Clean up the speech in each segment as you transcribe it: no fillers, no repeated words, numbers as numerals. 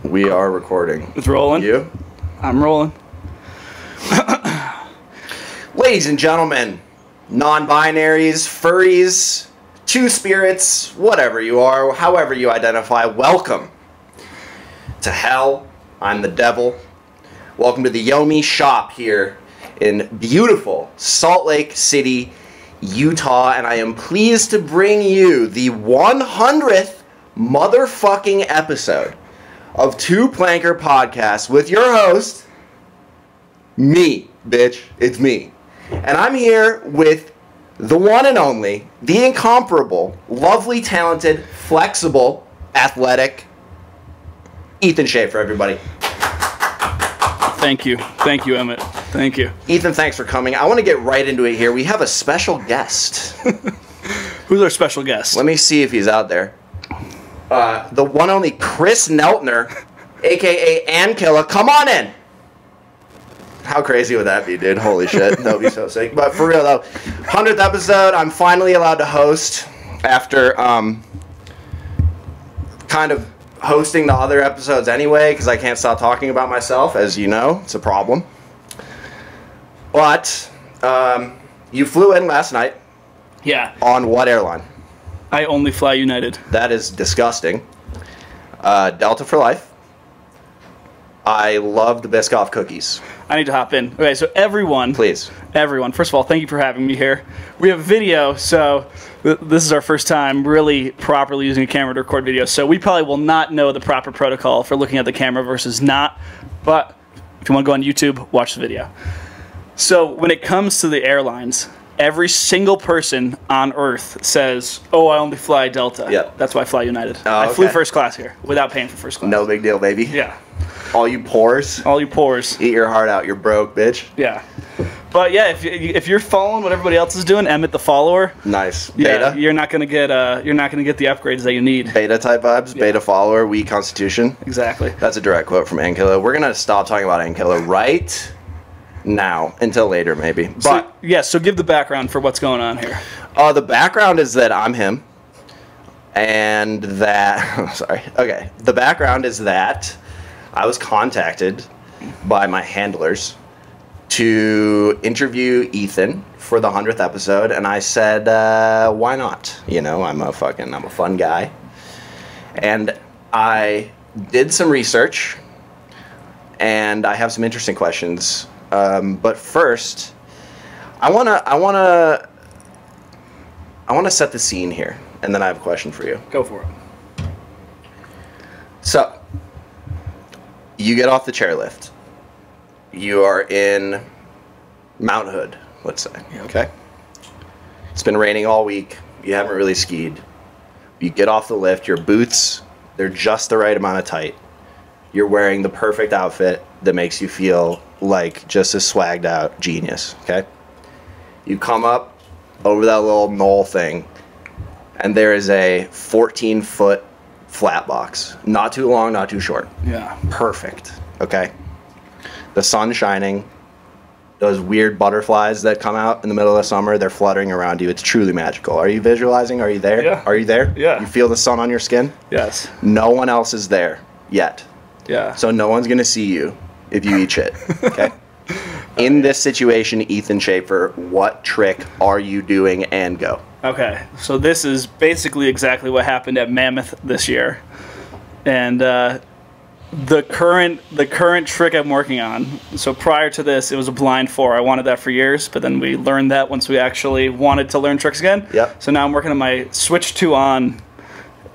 We are recording. It's rolling? You? I'm rolling. Ladies and gentlemen, non-binaries, furries, two-spirits, whatever you are, however you identify, welcome to hell. I'm the devil. Welcome to the Yomi shop here in beautiful Salt Lake City, Utah, and I am pleased to bring you the 100th motherfucking episode of Two Planker Podcast with your host, me, bitch. It's me. And I'm here with the one and only, the incomparable, lovely, talented, flexible, athletic, Ethan Shafer, everybody. Thank you. Thank you, Emmett. Thank you. Ethan, thanks for coming. I want to get right into it here. We have a special guest. Who's our special guest? Let me see if he's out there. The one only Chris Neltner, a.k.a. Ankilla. Come on in. How crazy would that be, dude? Holy shit. That would be so sick. But for real, though, 100th episode, I'm finally allowed to host after kind of hosting the other episodes anyway, because I can't stop talking about myself. As you know, it's a problem. But you flew in last night. Yeah. On what airline? I only fly United. That is disgusting. Delta for life. I love the Biscoff cookies. I need to hop in. Okay, so everyone. Please. Everyone. First of all, thank you for having me here. We have video, so this is our first time really properly using a camera to record video. So we probably will not know the proper protocol for looking at the camera versus not. But if you want to go on YouTube, watch the video. So when it comes to the airlines, every single person on Earth says, "Oh, I only fly Delta." Yep. That's why I fly United. Oh, I flew okay. first class here without paying for first class. No big deal, baby. Yeah. All you pores. All you pores. Eat your heart out. You're broke, bitch. Yeah. But yeah, if you're following what everybody else is doing, Emmett the follower. Nice. Yeah, Beta. you're not gonna get the upgrades that you need. Beta type vibes. Yeah. Beta follower. We Constitution. Exactly. That's a direct quote from Ankilla. We're gonna stop talking about Ankilla right now until later, maybe. But so give the background for what's going on here. the background is that I'm him, and that sorry. Okay. The background is that I was contacted by my handlers to interview Ethan for the 100th episode, and I said, why not? You know, I'm a fun guy. And I did some research, and I have some interesting questions. But first, I wanna set the scene here, and then I have a question for you. Go for it. So, you get off the chairlift. You are in Mount Hood, let's say. Yep. Okay? It's been raining all week. You haven't really skied. You get off the lift. Your boots, they're just the right amount of tight. You're wearing the perfect outfit that makes you feel like just a swagged out genius. Okay? You come up over that little knoll thing, and there is a 14-foot flat box. Not too long, not too short. Yeah. Perfect. Okay? The sun shining. Those weird butterflies that come out in the middle of the summer, they're fluttering around you. It's truly magical. Are you visualizing? Are you there? Yeah. Are you there? Yeah. You feel the sun on your skin? Yes. No one else is there yet. Yeah. So no one's going to see you if you eat shit. Okay? In this situation, Ethan Shafer, what trick are you doing, and go? Okay, so this is basically exactly what happened at Mammoth this year, and the current trick I'm working on. So prior to this, it was a blind 4. I wanted that for years, but then we learned that once we actually wanted to learn tricks again. Yep. So now I'm working on my switch 2 on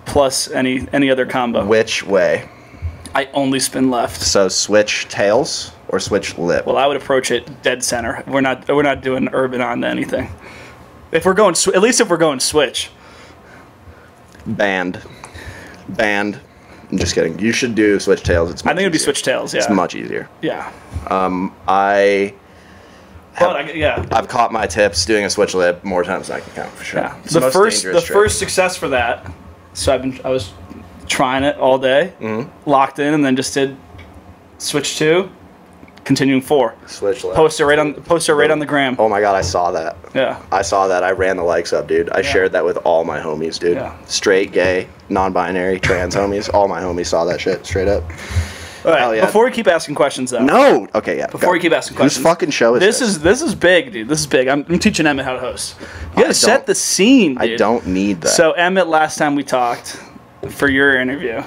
plus any other combo. Which way? I only spin left. So switch tails or switch lip? Well, I would approach it dead center. We're not doing urban on to anything. If we're going, at least if we're going switch. Band. I'm just kidding. You should do switch tails. It's I think it'd be easier. switch tails. Yeah. It's much easier. Yeah. I've caught my tips doing a switch lip more times than I can count for sure. Yeah. It's The most first dangerous trick. first success for that. So I was trying it all day, locked in, and then just did switch 2. continuing 4. Switch left. Post it right on the gram. Oh my god, I saw that. Yeah. I saw that. I ran the likes up, dude. I shared that with all my homies, dude. Yeah. Straight, gay, non-binary, trans homies. All my homies saw that shit straight up. All right. Hell yeah. Before we keep asking questions, though. No. Okay, yeah. Before we keep asking questions. Whose fucking show is this? This is big, dude. This is big. I'm teaching Emmett how to host. You gotta set don't- the scene, dude. I don't need that. So Emmett, last time we talked for your interview.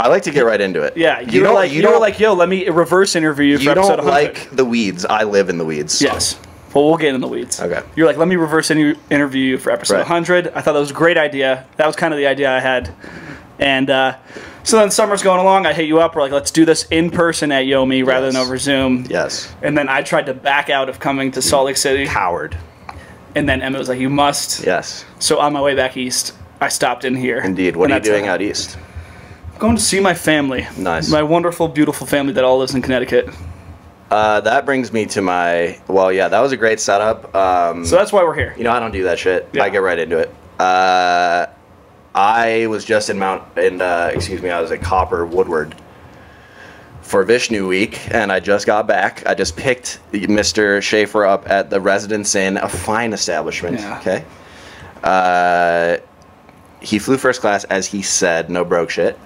I like to get right into it. Yeah, you were like, yo, let me reverse interview you for You episode don't 100. like the weeds. I live in the weeds. Yes. Well, we'll get in the weeds. Okay. You're like, let me reverse interview you for episode Right. 100. I thought that was a great idea. That was kind of the idea I had. And so then summer's going along. I hit you up. We're like, let's do this in person at Yomi rather than over Zoom. Yes. And then I tried to back out of coming to Salt Lake City. Coward. And then Emmett was like, you must. Yes. So on my way back east, I stopped in here. Indeed. What And are you that's doing how- out east? Going to see my family. Nice. My wonderful, beautiful family that all lives in Connecticut. That brings me to my. Well, yeah, that was a great setup. So that's why we're here. You know, I don't do that shit. Yeah. I get right into it. I was just I was at Copper Woodward for Vishnu Week, and I just got back. I just picked Mr. Shafer up at the Residence Inn, a fine establishment. Yeah. Okay. He flew first class, as he said, no broke shit.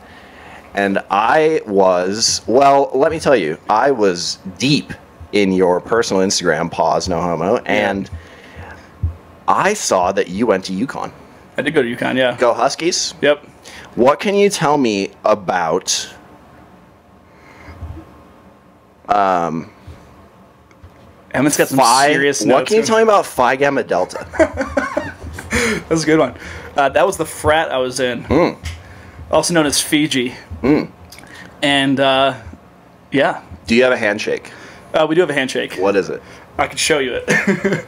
And I was, well, let me tell you, I was deep in your personal Instagram, pause, no homo, and I saw that you went to UConn. I did go to UConn, yeah. Go Huskies. Yep. What can you tell me about Emmett's got some serious notes. What can you tell me about Phi Gamma Delta? That was a good one. That was the frat I was in, also known as Fiji. And yeah, Do you have a handshake? we do have a handshake. What is it? I can show you it.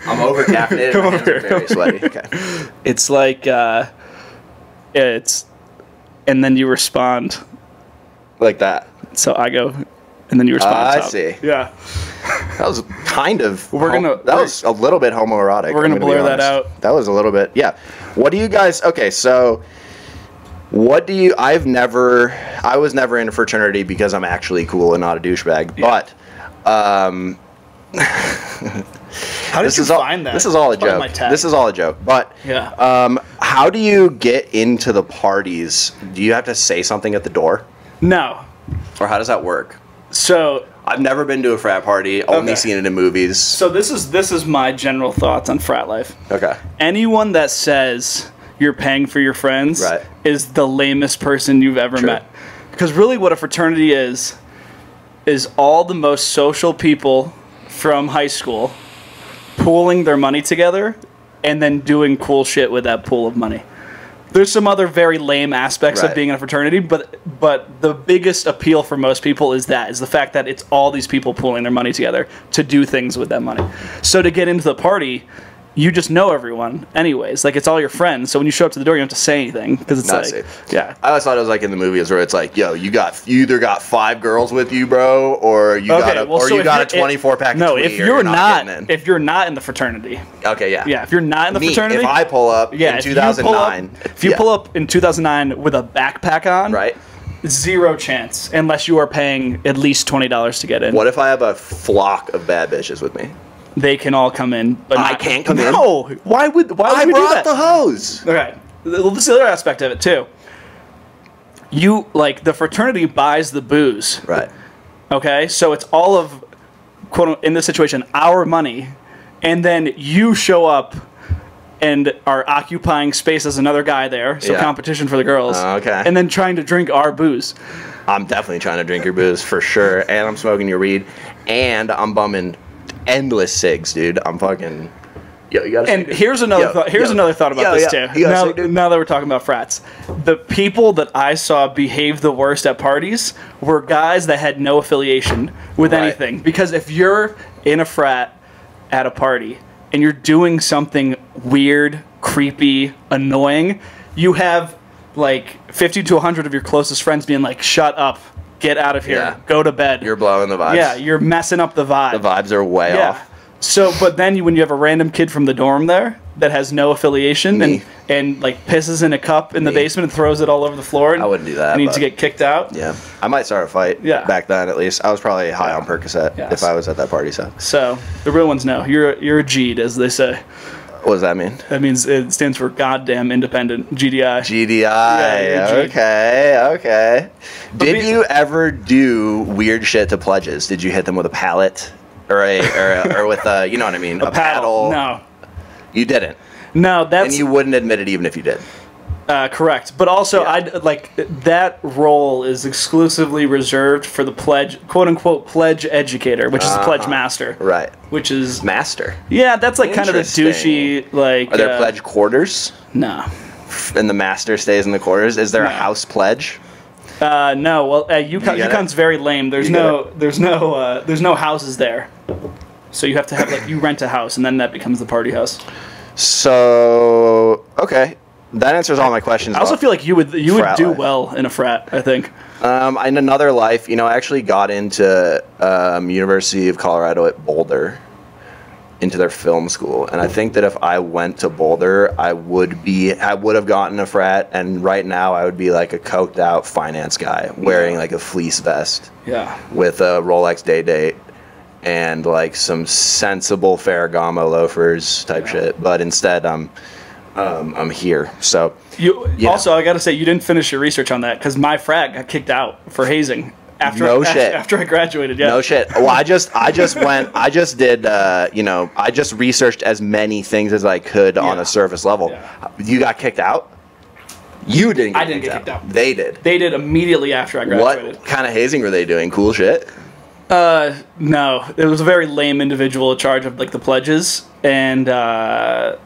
I'm over caffeinated. Come My over hands are here. very sweaty. Okay. It's like it's, and then you respond. Like that. So I go, and then you respond. I top. see. Yeah, That was kind of. That we're- was a little bit homoerotic. we're gonna I'm be blur that honest. out. That was a little bit. Yeah. What do you guys? Okay, so. What do you? I was never in a fraternity because I'm actually cool and not a douchebag. Yeah. But. how did you find that? This is all a It's part of my joke. tag. This is all a joke. But Yeah. how do you get into the parties? Do you have to say something at the door, No. or how does that work? So I've never been to a frat party. Only Okay. seen it in movies. so this is my general thoughts on frat life. Okay. Anyone that says you're paying for your friends Right. is the lamest person you've ever met. Because really what a fraternity is all the most social people from high school pooling their money together and then doing cool shit with that pool of money. There's some other very lame aspects of Right. being in a fraternity, but the biggest appeal for most people is the fact that it's all these people pooling their money together to do things with that money. So to get into the party, you just know everyone anyways. Like, it's all your friends. So when you show up to the door, you don't have to say anything because it's I like, see. yeah. I always thought it was like in the movies where it's like, yo, you either got 5 girls with you, bro, or you got a 24 pack. No, of if tweed, or you're not getting in. if you're not in the fraternity, Okay, yeah. yeah, if you're not in the Me, fraternity, if I pull up yeah, in if you 2009, pull up in 2009 with a backpack on, right? zero chance unless you are paying at least $20 to get in. What if I have a flock of bad bitches with me? They can all come in, but I can't come in? No, why would I we do brought that? the hose. Okay, well, this is the other aspect of it too. You like the fraternity buys the booze, Right. okay? So it's all of quote in this situation our money, and then you show up and are occupying space as another guy there, so Yeah. competition for the girls. Okay. And then trying to drink our booze. I'm definitely trying to drink your booze for sure, and I'm smoking your weed, and I'm bumming endless cigs, dude. I'm fucking. Yo, you gotta. And here's another thought. Here's another thought about this too. You gotta say, dude. Now that we're talking about frats, the people that I saw behave the worst at parties were guys that had no affiliation with Right. anything. Because if you're in a frat at a party and you're doing something weird, creepy, annoying, you have like 50 to 100 of your closest friends being like, "Shut up, get out of here, Yeah. go to bed." You're blowing the vibes. Yeah, you're messing up the vibe. The vibes are way Yeah. off. So, but then when you have a random kid from the dorm there, that has no affiliation and like pisses in a cup in the basement and throws it all over the floor. And I wouldn't do that. I need to get kicked out. Yeah, I might start a fight. Yeah. Back then, at least, I was probably high on Percocet if I was at that party. So the real ones know you're a G'd, as they say. What does that mean? That means it stands for goddamn independent. GDI. GDI. Yeah, Okay. Did you ever do weird shit to pledges? Did you hit them with a pallet or with a, you know what I mean? A paddle? No. You didn't. No, that's. And you wouldn't admit it even if you did. Correct, but also I'd like that role is exclusively reserved for the pledge, quote unquote, pledge educator, which is the pledge master, right? Which is master. Yeah, that's like kind of the douchey like. Are there pledge quarters? No. And the master stays in the quarters. Is there a house pledge? No. Well, UConn's very lame. There's no houses there, so you have to have like you rent a house and then that becomes the party house. So okay. That answers all my questions. I also feel like you would do well in a frat, I think. In another life, I actually got into University of Colorado at Boulder, into their film school, and I think that if I went to Boulder, I would have gotten a frat, and right now I would be like a coked out finance guy wearing like a fleece vest, with a Rolex day date, and like some sensible Ferragamo loafers type shit. But instead, I'm here. So also, I gotta say, you didn't finish your research on that because my frat got kicked out for hazing after I graduated. Yeah. No shit. Well, I just researched as many things as I could on a surface level. Yeah. You got kicked out? You didn't. I didn't get kicked out. They did. They did immediately after I graduated. What kind of hazing were they doing? Cool shit. No, it was a very lame individual in charge of like the pledges, and I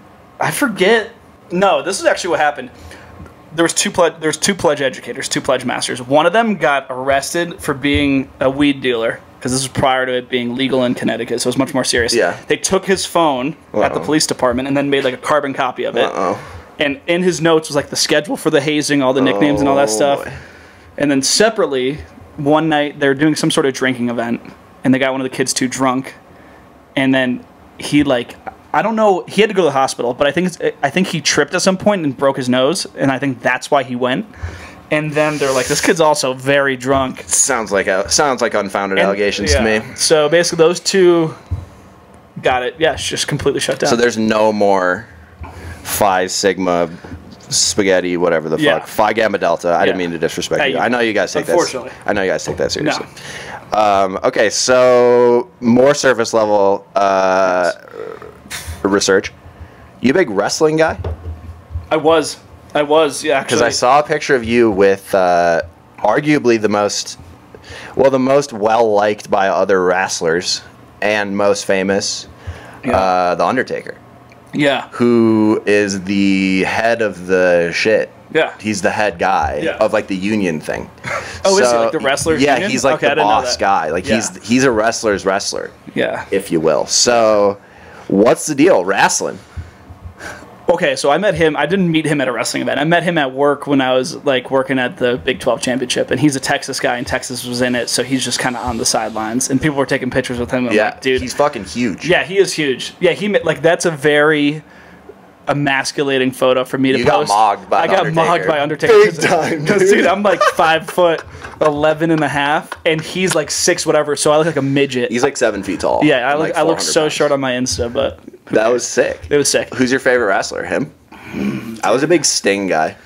forget. No, this is actually what happened. There was two pledge educators, two pledge masters. One of them got arrested for being a weed dealer because this was prior to it being legal in Connecticut, so it was much more serious. Yeah. They took his phone at the police department and then made like a carbon copy of it. And in his notes was like the schedule for the hazing, all the nicknames and all that stuff. And then separately, one night they were doing some sort of drinking event, and they got one of the kids too drunk, and then he like. I don't know. He had to go to the hospital, but I think he tripped at some point and broke his nose, and I think that's why he went. And then they're like, "This kid's also very drunk." Sounds like unfounded allegations to me. So basically, those two got it. Yeah, it's just completely shut down. So there's no more Phi Sigma spaghetti, whatever the fuck. Phi Gamma Delta. I didn't mean to disrespect you. I know you guys take that. I know you guys take that seriously. No. Okay, so more surface level. Research. You a big wrestling guy? I was, yeah. Because I saw a picture of you with arguably the most well-liked by other wrestlers and most famous, The Undertaker. Yeah. Who is the head of the shit. Yeah. He's the head guy of like the union thing. Oh, is he like the wrestler's union? Yeah, he's like the boss guy. Like he's a wrestler's wrestler. Yeah. If you will. So what's the deal? Wrestling. Okay, so I met him. I didn't meet him at a wrestling event. I met him at work when I was like working at the Big 12 Championship, and he's a Texas guy, and Texas was in it, so he's just kind of on the sidelines, and people were taking pictures with him. And I'm like, dude, he's fucking huge. Yeah, he is huge. Yeah, that's a very emasculating photo for me to post. I got mogged by Undertaker. Big time, dude, I'm like 5'11" and a half, and he's like 6 whatever, so I look like a midget. He's like 7 feet tall. Yeah, I look so short on my Insta, but that was sick. It was sick. Who's your favorite wrestler? Him? I was a big Sting guy.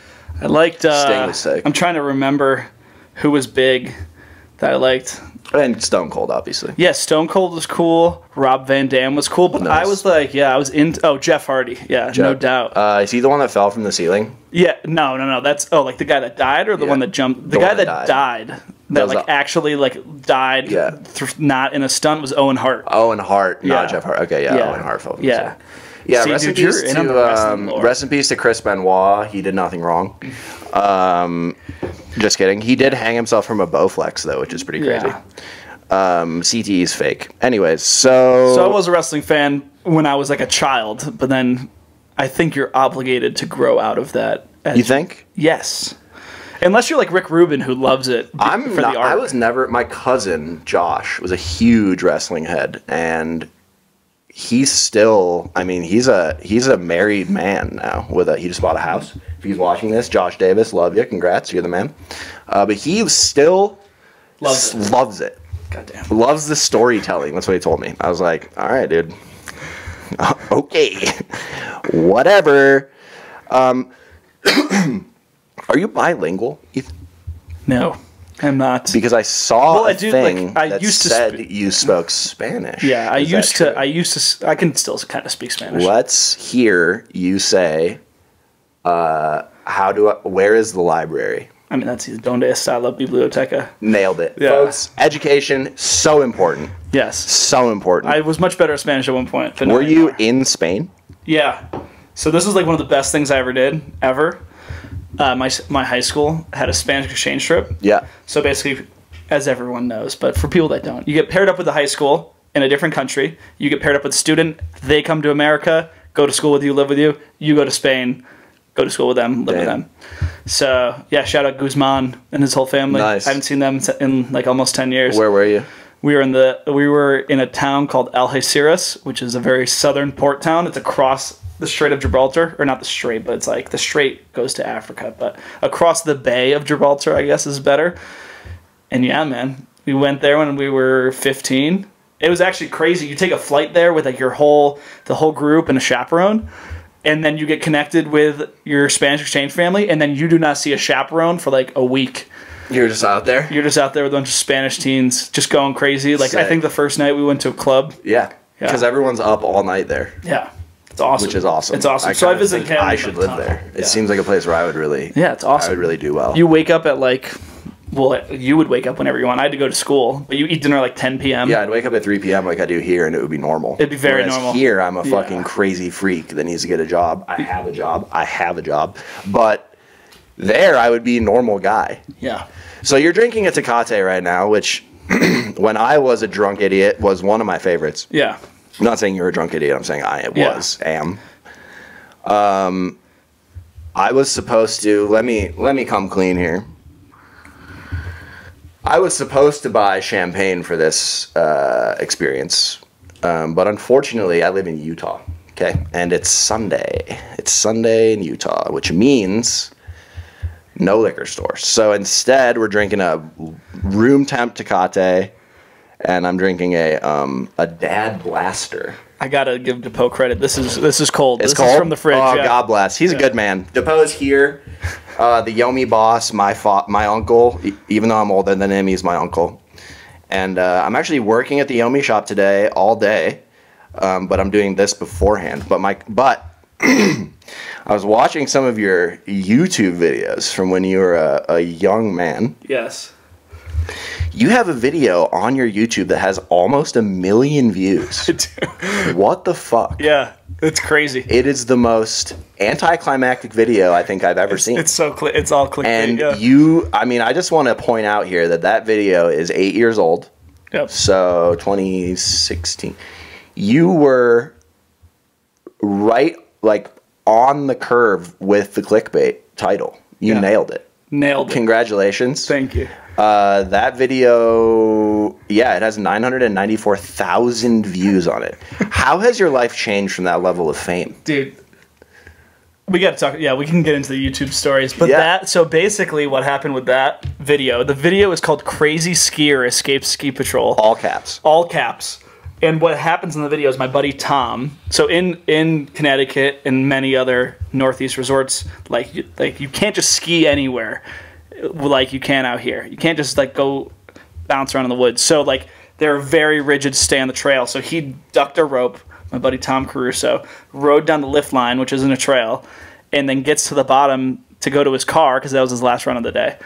I liked Sting was sick. I'm trying to remember who was big that I liked. And Stone Cold, obviously. Yeah, Stone Cold was cool. Rob Van Dam was cool, but I was like, I was into. Jeff Hardy. Yeah, no doubt. Is he the one that fell from the ceiling? Yeah, no. That's like the guy that died or the one that jumped. The guy that died. That like actually like died. Yeah. Not in a stunt was Owen Hart. Owen Hart, not Jeff Hart. Okay, yeah. Owen Hart fell from the ceiling. Yeah, see, rest in peace to Chris Benoit. He did nothing wrong. Just kidding. He did hang himself from a Bowflex, though, which is pretty crazy. CTE is fake. Anyways, so I was a wrestling fan when I was like a child, but then I think you're obligated to grow out of that. You think? Yes. Unless you're like Rick Rubin, who loves it for the art. I was never... My cousin, Josh, was a huge wrestling head, and he's still, I mean, he's a married man now he just bought a house. If he's watching this, Josh Davis, love you, congrats, you're the man. But he still loves it. Goddamn. Loves the storytelling. That's what he told me. I was like, all right, dude. Okay. Whatever. Are you bilingual, Ethan? No, I'm not. Because I saw thing I that used to said you spoke Spanish. Yeah, I used to. I can still kind of speak Spanish. Let's hear you say, where is the library? I mean, that's Donde está la biblioteca? Nailed it. Yeah. Folks, education, so important. Yes. So important. I was much better at Spanish at one point. Were you in Spain? Yeah. So this was like one of the best things I ever did, ever. My high school had a Spanish exchange trip. Yeah. So basically, as everyone knows, but for people that don't, you get paired up with a high school in a different country. You get paired up with a student. They come to America, go to school with you, live with you. You go to Spain, go to school with them, live with them. So, yeah, shout out Guzman and his whole family. Nice. I haven't seen them in like almost 10 years. Where were you? We were in a town called Algeciras, which is a very southern port town. It's across the Strait of Gibraltar, or not the Strait, but it's like the Strait goes to Africa, but across the Bay of Gibraltar, I guess is better. And yeah, man, we went there when we were 15. It was actually crazy. You take a flight there with like the whole group and a chaperone, and then you get connected with your Spanish exchange family, and then you do not see a chaperone for like a week. You're just out there? You're just out there with a bunch of Spanish teens just going crazy. Like, Sick. I think the first night we went to a club. Yeah, because everyone's up all night there. Yeah. It's awesome. Which is awesome. It's awesome. So I visit Canada. I should live there. It seems like a place where I would really... Yeah, it's awesome. I would really do well. You wake up at like... Well, you would wake up whenever you want. I had to go to school, but you eat dinner at like 10 p.m. Yeah, I'd wake up at 3 p.m. like I do here, and it would be normal. It'd be very normal. Here, I'm a fucking crazy freak that needs to get a job. I have a job. But there, I would be a normal guy. Yeah. So you're drinking a Tecate right now, which, when I was a drunk idiot, was one of my favorites. Yeah. I'm not saying you're a drunk idiot. I'm saying am. I was supposed to... Let me come clean here. I was supposed to buy champagne for this experience, but unfortunately, I live in Utah, okay? And it's Sunday. It's Sunday in Utah, which means no liquor stores. So instead, we're drinking a room temp Tecate, and I'm drinking a Dad Blaster. I gotta give Depo credit. This is cold. It's this cold? is from the fridge. Oh, yeah. God bless. He's a good man. Depo's here. The Yomi boss, my uncle. Even though I'm older than him, he's my uncle. And I'm actually working at the Yomi shop today all day, but I'm doing this beforehand. But I was watching some of your YouTube videos from when you were a young man. Yes. You have a video on your YouTube that has almost 1 million views. What the fuck? Yeah, it's crazy. It is the most anticlimactic video I think I've ever seen. It's all clickbait. And I just want to point out here that video is 8 years old. Yep. So 2016. You were right, like, on the curve with the clickbait title. You nailed it. Nailed it. Congratulations. Thank you. That video, it has 994,000 views on it. How has your life changed from that level of fame? Dude, we got to talk. Yeah, we can get into the YouTube stories. But so basically what happened with that video, the video is called Crazy Skier Escapes Ski Patrol. All caps. All caps. And what happens in the video is my buddy Tom, so in Connecticut and many other Northeast resorts, like you can't just ski anywhere like you can out here. You can't just like go bounce around in the woods. So like they're very rigid to stay on the trail. So he ducked a rope, my buddy Tom Caruso, rode down the lift line, which isn't a trail, and then gets to the bottom to go to his car because that was his last run of the day.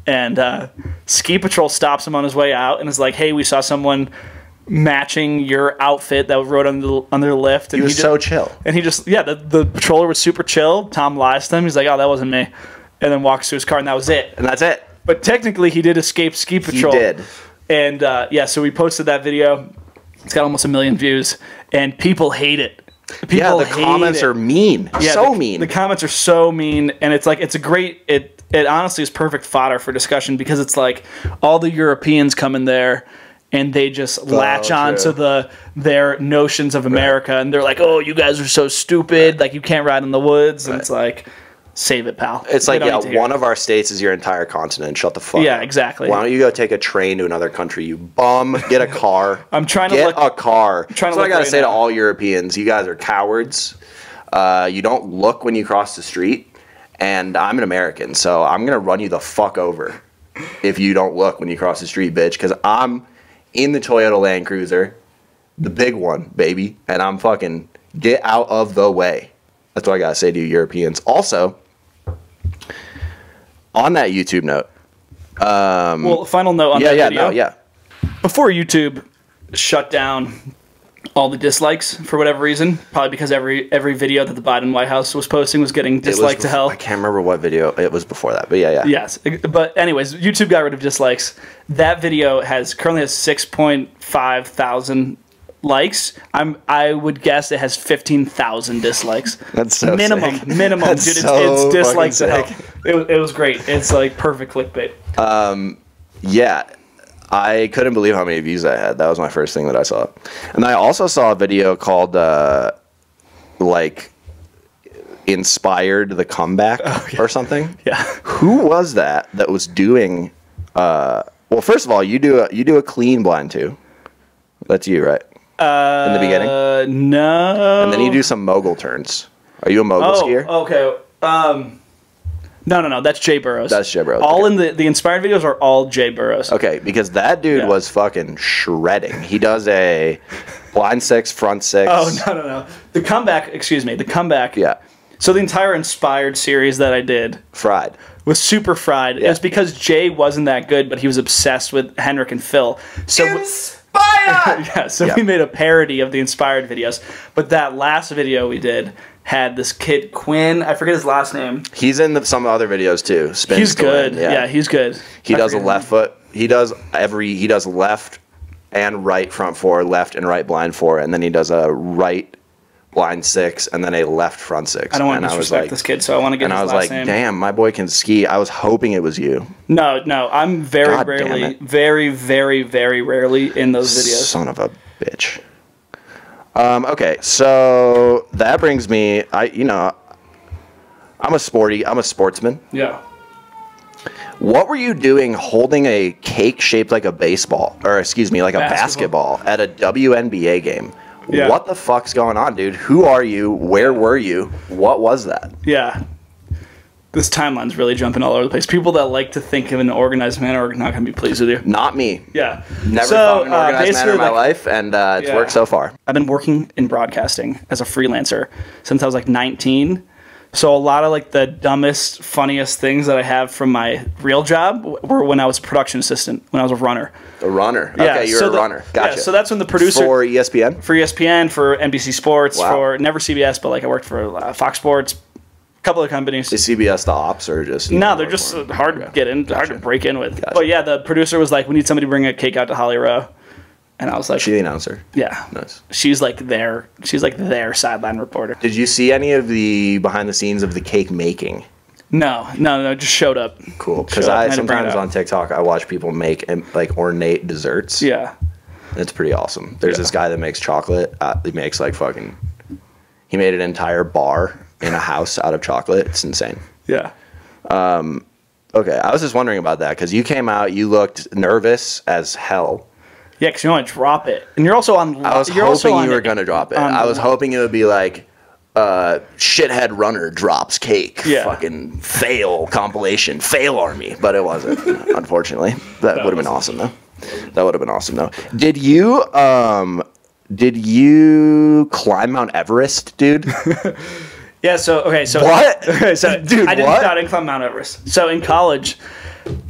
And Ski Patrol stops him on his way out and is like, hey, we saw someone matching your outfit that rode under the lift. And he was so chill. And he just, the patroller was super chill. Tom lies to him. He's like, oh, that wasn't me. And then walks to his car, and that was it. And that's it. But technically, he did escape Ski Patrol. He did. And, so we posted that video. It's got almost 1 million views. And people hate it. The comments are mean. Yeah, so mean. The comments are so mean. And it's like, it's a great, it honestly is perfect fodder for discussion because it's like all the Europeans come in there and they just latch on to their notions of America, and they're like, "Oh, you guys are so stupid! Like you can't ride in the woods." And it's like, save it, pal. It's like, yeah, one of our states is your entire continent. Shut the fuck up. Yeah, exactly. Why don't you go take a train to another country, you bum? Get a car. I'm trying to get a car. That's what I gotta say to all Europeans: you guys are cowards. You don't look when you cross the street, and I'm an American, so I'm gonna run you the fuck over if you don't look when you cross the street, bitch. Because I'm in the Toyota Land Cruiser, the big one, baby, and I'm fucking get out of the way. That's what I gotta say to you Europeans. Also, on that YouTube note, well, final note on that video. Yeah. Before YouTube shut down all the dislikes for whatever reason, probably because every video that the Biden White House was posting was getting disliked to hell. I can't remember what video it was before that, but yeah. Yes, but anyways, YouTube got rid of dislikes. That video currently has 6.5 thousand likes. I would guess it has 15,000 dislikes. That's so minimum, sick. dude. So it's dislikes to sick. hell. It was great. It's like perfect clickbait. Yeah. I couldn't believe how many views I had. That was my first thing that I saw. And I also saw a video called, Inspired the Comeback or something. Yeah. Who was that was doing, well, first of all, you do a clean blind too. That's you, right? In the beginning? No. And then you do some mogul turns. Are you a mogul skier? Okay. No. That's Jay Burrows. That's Jay Burrows. All in the inspired videos are all Jay Burrows. Okay, because that dude was fucking shredding. He does a blind six, front six. Oh, no. The comeback. Yeah. So the entire inspired series that I did Fried. was super fried. Yeah. It's because Jay wasn't that good, but he was obsessed with Henrik and Phil. So we made a parody of the inspired videos. But that last video we did had this kid Quinn. I forget his last name. He's in some other videos too. He's good. Yeah, he's good. He does a left foot. He does left and right front four, left and right blind four, and then he does a right blind six and then a left front six. I don't want to disrespect this kid, so I want to get his last name. And I was like, damn, my boy can ski. I was hoping it was you. No, I'm very rarely in those videos. Son of a bitch. Okay, so that brings me. I'm a sportsman. Yeah. What were you doing holding a cake shaped like a baseball, or excuse me, like a basketball at a WNBA game? Yeah. What the fuck's going on, dude? Who are you? Where were you? What was that? Yeah. This timeline's really jumping all over the place. People that like to think of an organized manner are not going to be pleased with you. Not me. Yeah. Never thought of an organized manner in my life, and it's worked so far. I've been working in broadcasting as a freelancer since I was like 19. So a lot of like the dumbest, funniest things that I have from my real job were when I was a production assistant, when I was a runner. A runner. Okay, you're a runner. Gotcha. Yeah, so that's when the producer... For ESPN? For ESPN, for NBC Sports, for never CBS, but like I worked for Fox Sports, a couple of companies. Is CBS the ops or just... No, they're just hard to get in, hard to break in with. But yeah, the producer was like, we need somebody to bring a cake out to Holly Rowe. And I was like... She the announcer? Yeah. Nice. She's like their sideline reporter. Did you see any of the behind the scenes of the cake making? No, just showed up. Cool. Because sometimes on TikTok I watch people make like ornate desserts. Yeah. It's pretty awesome. There's this guy that makes chocolate. He makes like fucking... He made an entire bar in a house out of chocolate. It's insane. Yeah. Okay, I was just wondering about that because you came out, you looked nervous as hell. Yeah, because you want to drop it. And you're also on... I was hoping you were going to drop it. I was hoping it would be like, shithead runner drops cake. Yeah. Fucking fail compilation. Fail army. But it wasn't, unfortunately. That would have been awesome, though. That would have been awesome, though. Did you climb Mount Everest, dude? Yeah, so... Okay, so... What? Okay, so dude, I didn't climb Mount Everest. So in college,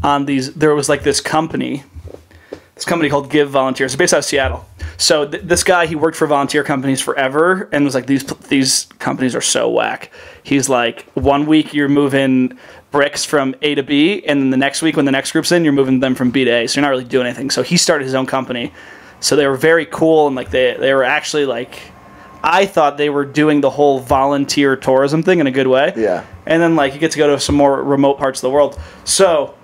there was like this company... This company called Give Volunteer. It's based out of Seattle. So this guy, he worked for volunteer companies forever and was like, these companies are so whack. He's like, 1 week you're moving bricks from A to B, and then the next week when the next group's in, you're moving them from B to A. So you're not really doing anything. So he started his own company. So they were very cool, and like they were actually like, I thought they were doing the whole volunteer tourism thing in a good way. Yeah. And then like you get to go to some more remote parts of the world. So...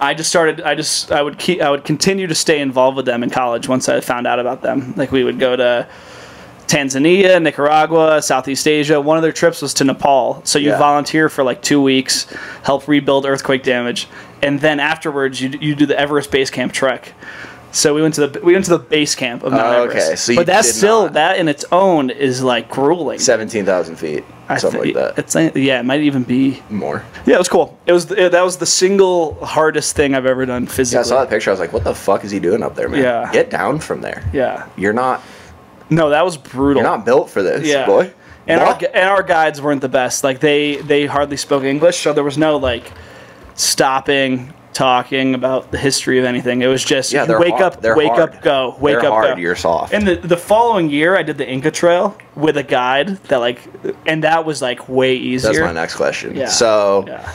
I would continue to stay involved with them in college once I found out about them. Like we would go to Tanzania, Nicaragua, Southeast Asia. One of their trips was to Nepal. So you volunteer for like 2 weeks, help rebuild earthquake damage, and then afterwards you do the Everest Base Camp trek. So we went to the base camp of Mount Everest. Okay, so but that's still that in its own is like grueling. 17,000 feet, something like that. It's it might even be more. Yeah, it was cool. That was the single hardest thing I've ever done physically. Yeah, I saw that picture. I was like, what the fuck is he doing up there, man? Yeah, get down from there. Yeah, you're not. No, that was brutal. You're not built for this, boy. And our guides weren't the best. Like they hardly spoke English, so there was no like stopping, talking about the history of anything. It was just wake up, go. Wake up, go. You're soft. And the following year, I did the Inca Trail with a guide and that was like way easier. That's my next question. Yeah. So. Yeah.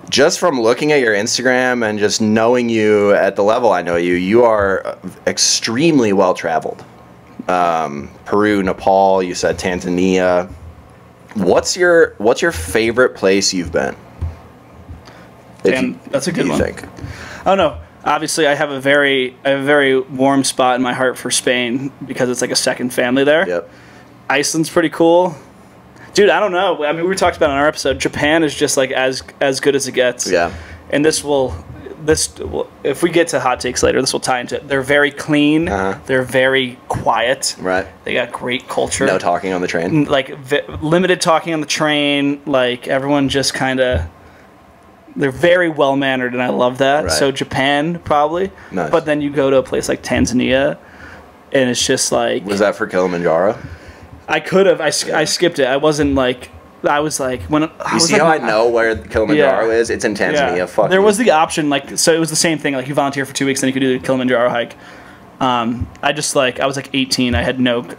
Just from looking at your Instagram and just knowing you at the level I know you, you are extremely well traveled. Peru, Nepal, you said Tanzania. What's your favorite place you've been? Damn, that's a good one. Think? I don't know. Obviously, I have a very warm spot in my heart for Spain because it's like a second family there. Yep. Iceland's pretty cool. Dude, I don't know. I mean, we talked about it in our episode. Japan is just like as good as it gets. Yeah. And if we get to hot takes later, this will tie into it. They're very clean. They're very quiet. Right. They got great culture. No talking on the train. Like limited talking on the train. Like everyone just kind of. They're very well mannered, and I love that. Right. So Japan probably. Nice. But then you go to a place like Tanzania, and it's just like. Was that for Kilimanjaro? I could have. I skipped it. I wasn't like. I was like when you see how I know where Kilimanjaro is. It's in Tanzania. Yeah. Fuck. There was the option so it was the same thing. Like you volunteer for 2 weeks, then you could do the Kilimanjaro hike. I just I was like 18. I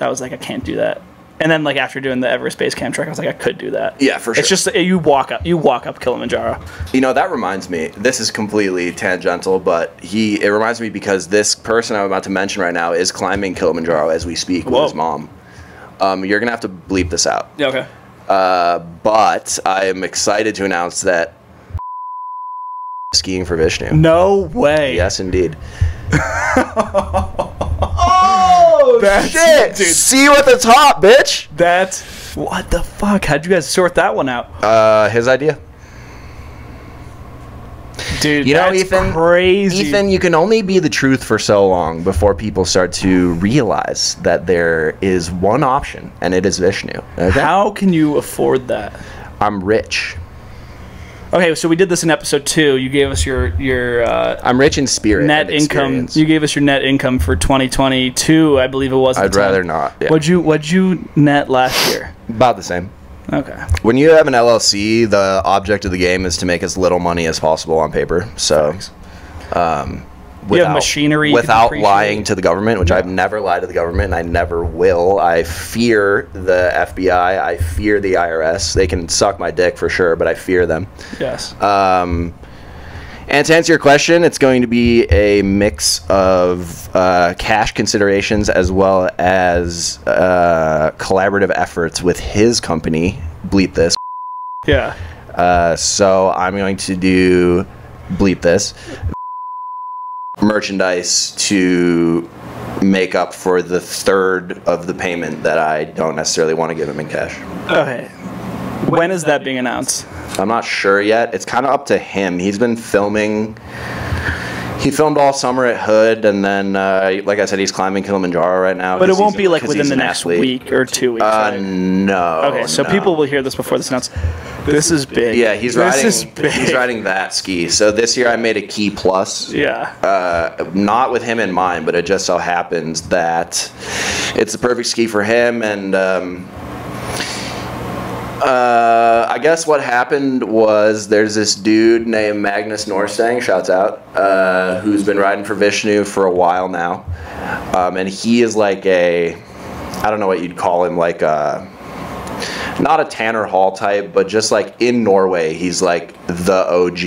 was like I can't do that. And then after doing the Everest Base Camp trek, I was like I could do that. Yeah, for sure. It's just you walk up Kilimanjaro. You know, that reminds me. This is completely tangential, but it reminds me because this person I'm about to mention right now is climbing Kilimanjaro as we speak with his mom. You're gonna have to bleep this out. Yeah. Okay. But I am excited to announce that skiing for Vishnu. No way. Yes, indeed. Oh, shit. Dude. See you at the top, bitch. What the fuck? How'd you guys sort that one out? His idea. Dude, you know, Ethan, crazy. Ethan, you can only be the truth for so long before people start to realize that there is one option, and it is Vishnu. Okay? How can you afford that? I'm rich. Okay, so we did this in episode 2. You gave us your I'm rich in spirit. Net income. You gave us your net income for 2022, I believe it was. I'd rather not. Yeah. What'd you net last year? About the same. Okay. When you have an LLC, the object of the game is to make as little money as possible on paper. So, you have machinery without lying to the government, which I've never lied to the government, and I never will. I fear the FBI. I fear the IRS. They can suck my dick for sure, but I fear them. Yes. And to answer your question, it's going to be a mix of cash considerations as well as collaborative efforts with his company, Bleep This. Yeah. So I'm going to do Bleep This merchandise to make up for the third of the payment that I don't necessarily want to give him in cash. Okay. When is that being announced? I'm not sure yet. It's kind of up to him. He's been filming. He filmed all summer at Hood, and then, like I said, he's climbing Kilimanjaro right now. But it won't be within the next week or 2 weeks. Right? No. Okay, so people will hear this before this announced. This is big. Yeah, he's riding that ski. So this year I made a Key Plus. Yeah. Not with him in mind, but it just so happens that it's the perfect ski for him, and I guess what happened was there's this dude named Magnus Norstang, shouts out, who's been riding for Vishnu for a while now. And he is like I don't know what you'd call him, like not a Tanner Hall type, but just in Norway, he's like the OG,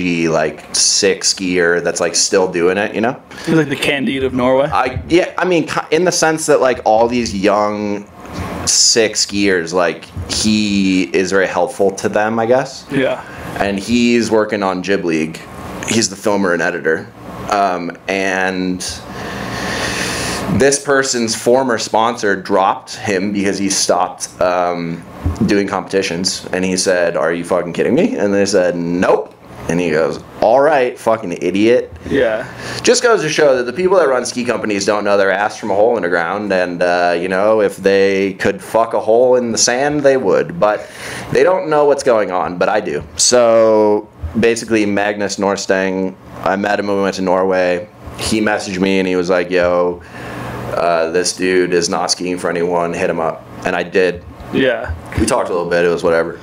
sick skier that's still doing it, you know? He's like the Candide of Norway? I mean, in the sense that all these young sick skiers, he is very helpful to them, I guess. Yeah. And he's working on Jib League he's the filmer and editor, and this person's former sponsor dropped him because he stopped doing competitions, and he said, "Are you fucking kidding me?" And they said, "Nope." And he goes, "All right, fucking idiot." Yeah. Just goes to show that the people that run ski companies don't know their ass from a hole in the ground, and you know, if they could fuck a hole in the sand, they would, but they don't know what's going on. But I do. So basically, Magnus Norstang, I met him when we went to Norway. He messaged me and he was like, "Yo, this dude is not skiing for anyone. Hit him up." And I did. Yeah. We talked a little bit. It was whatever.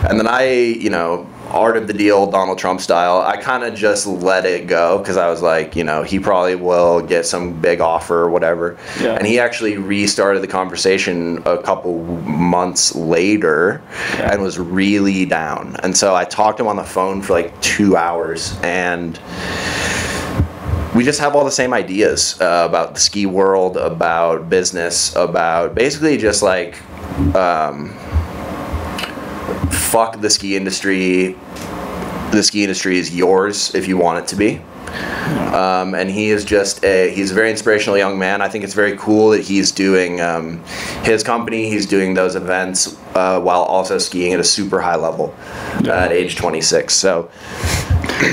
And then I, you know, art of the deal, Donald Trump style, I kind of just let it go because I was like, you know, he probably will get some big offer or whatever. Yeah. And he actually restarted the conversation a couple months later and was really down. And so I talked to him on the phone for like 2 hours, and we just have all the same ideas about the ski world, about business, about basically just like fuck the ski industry. The ski industry is yours if you want it to be. And he is just he's a very inspirational young man. I think it's very cool that he's doing his company, he's doing those events while also skiing at a super high level at age 26. So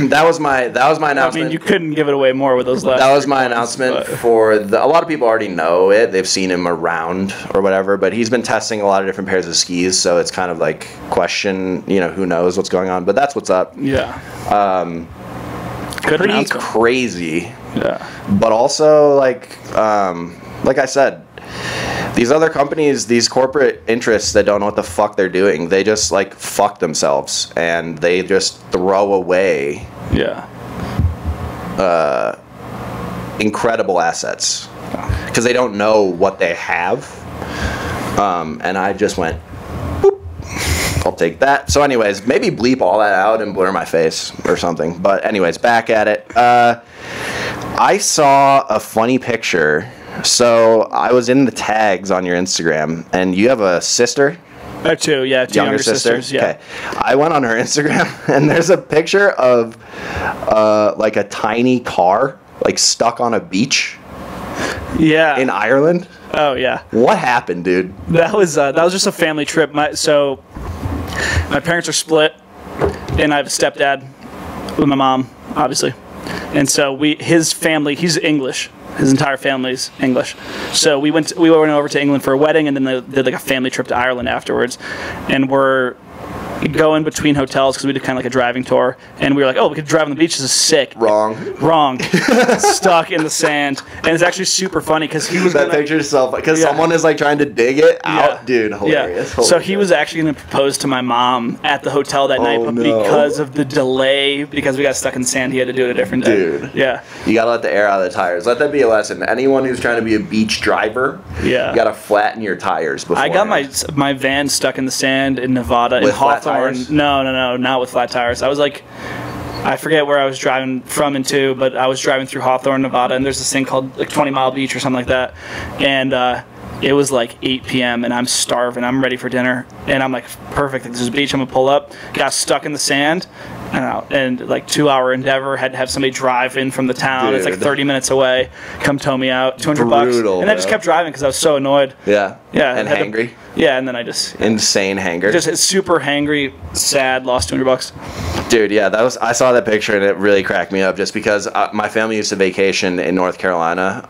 that was my announcement. I mean, you couldn't give it away more with those last. That was my announcement for a lot of people already know it. They've seen him around or whatever, but he's been testing a lot of different pairs of skis, so it's kind of like question, you know, who knows what's going on, but that's what's up. Yeah. Pretty crazy. Yeah. But also like I said, these other companies, these corporate interests that don't know what the fuck they're doing, they just like fuck themselves and they just throw away incredible assets because they don't know what they have. And I just went, boop, I'll take that. So anyways, maybe bleep all that out and blur my face or something. But anyways, back at it. I saw a funny picture. So I was in the tags on your Instagram, and you have a sister? Two younger sisters. Yeah. Okay. I went on her Instagram, and there's a picture of like a tiny car, like stuck on a beach. Yeah. In Ireland. Oh yeah. What happened, dude? That was just a family trip. My parents are split, and I have a stepdad with my mom, obviously, and so his family, he's English. His entire family's English. So we went over to England for a wedding, and then they did like a family trip to Ireland afterwards. And we're going between hotels because we did kind of like a driving tour, and we were like, oh, we could drive on the beach. This is sick. Wrong. Stuck in the sand. And it's actually super funny because he was that picture itself, because someone is like trying to dig it out. Dude, hilarious. Yeah. So he was actually going to propose to my mom at the hotel that night, but because of the delay, because we got stuck in sand, he had to do it a different day. Dude. Yeah. You gotta let the air out of the tires. Let that be a lesson. Anyone who's trying to be a beach driver, you gotta flatten your tires before. I got my van stuck in the sand in Nevada in Hawthorne. No, not with flat tires. I was like, I forget where I was driving from and to, but I was driving through Hawthorne, Nevada, and there's this thing called like 20 Mile Beach or something like that, and it was like 8 p.m. and I'm starving. I'm ready for dinner, and I'm like, perfect. There's a beach. I'm gonna pull up. Got stuck in the sand, and like 2-hour endeavor. Had to have somebody drive in from the town. Dude. It's like 30 minutes away. Come tow me out. $200. And I just kept driving because I was so annoyed. Yeah. And hangry. And then I just insane hanger. Just super hangry, sad. Lost $200. Dude, yeah, I saw that picture and it really cracked me up just because my family used to vacation in North Carolina.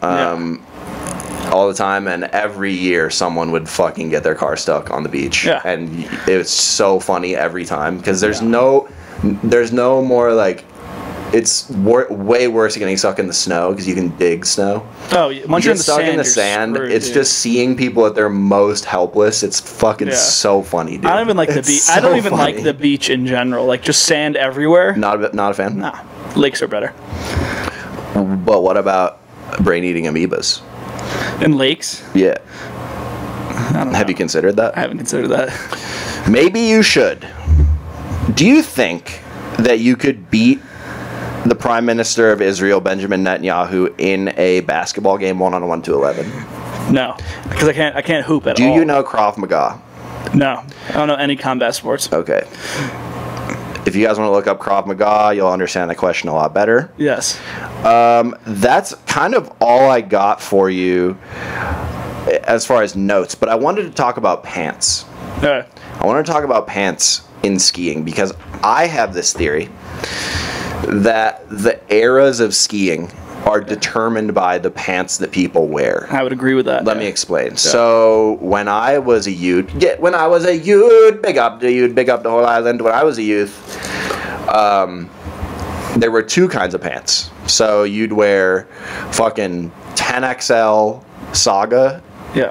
All the time, and every year someone would fucking get their car stuck on the beach, and it was so funny every time because there's no more like, it's way worse than getting stuck in the snow because you can dig snow. Oh, once you're stuck in the sand, screwed, it's just seeing people at their most helpless. It's fucking so funny, dude. I don't even like the beach. I don't even like the beach in general. Like just sand everywhere. Not a fan. Nah, lakes are better. But what about brain-eating amoebas? In lakes? Yeah. I don't know. Have you considered that? I haven't considered that. Maybe you should. Do you think that you could beat the Prime Minister of Israel, Benjamin Netanyahu, in a basketball game 1-on-1 to 11? No, because I can't hoop at all. Do you know Krav Maga? No, I don't know any combat sports. Okay. If you guys want to look up Krav Maga, you'll understand the question a lot better. Yes. That's kind of all I got for you as far as notes, but I wanted to talk about pants. Okay. I want to talk about pants in skiing because I have this theory that the eras of skiing are determined by the pants that people wear. I would agree with that. Let me explain. Yeah. So when I was a youth, big up the whole island. When I was a youth, there were two kinds of pants. So you'd wear fucking 10XL Saga,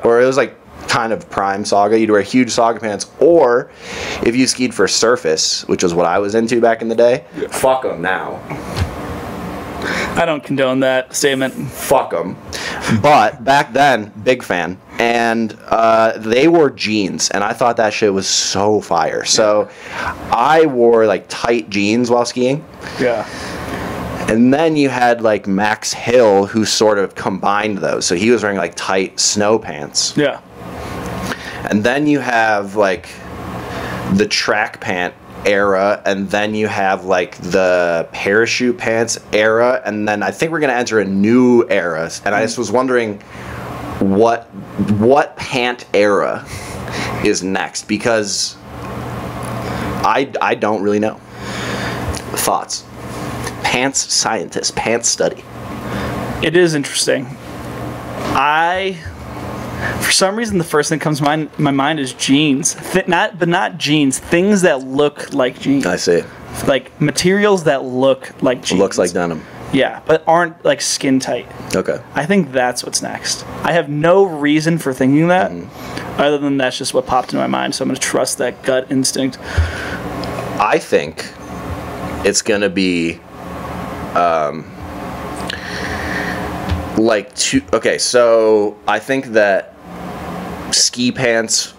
or it was like kind of prime Saga. You'd wear huge Saga pants, or if you skied for surface, which was what I was into back in the day, fuck them now. I don't condone that statement. Fuck them. But back then, big fan. And they wore jeans, and I thought that shit was so fire. So I wore like tight jeans while skiing. Yeah. And then you had like Max Hill, who sort of combined those. So he was wearing like tight snow pants. Yeah. And then you have like the track pant era, and then you have like the parachute pants era, and then I think we're going to enter a new era. And I just was wondering what pant era is next, because I don't really know. Thoughts? Pants scientist, pants study. It is interesting. For some reason, the first thing that comes to my mind is jeans. Not jeans. Things that look like jeans. I see. Like materials that look like jeans. Looks like denim. Yeah, but aren't like skin tight. Okay. I think that's what's next. I have no reason for thinking that, other than that's just what popped into my mind. So I'm going to trust that gut instinct. I think it's going to be okay, so I think that ski pants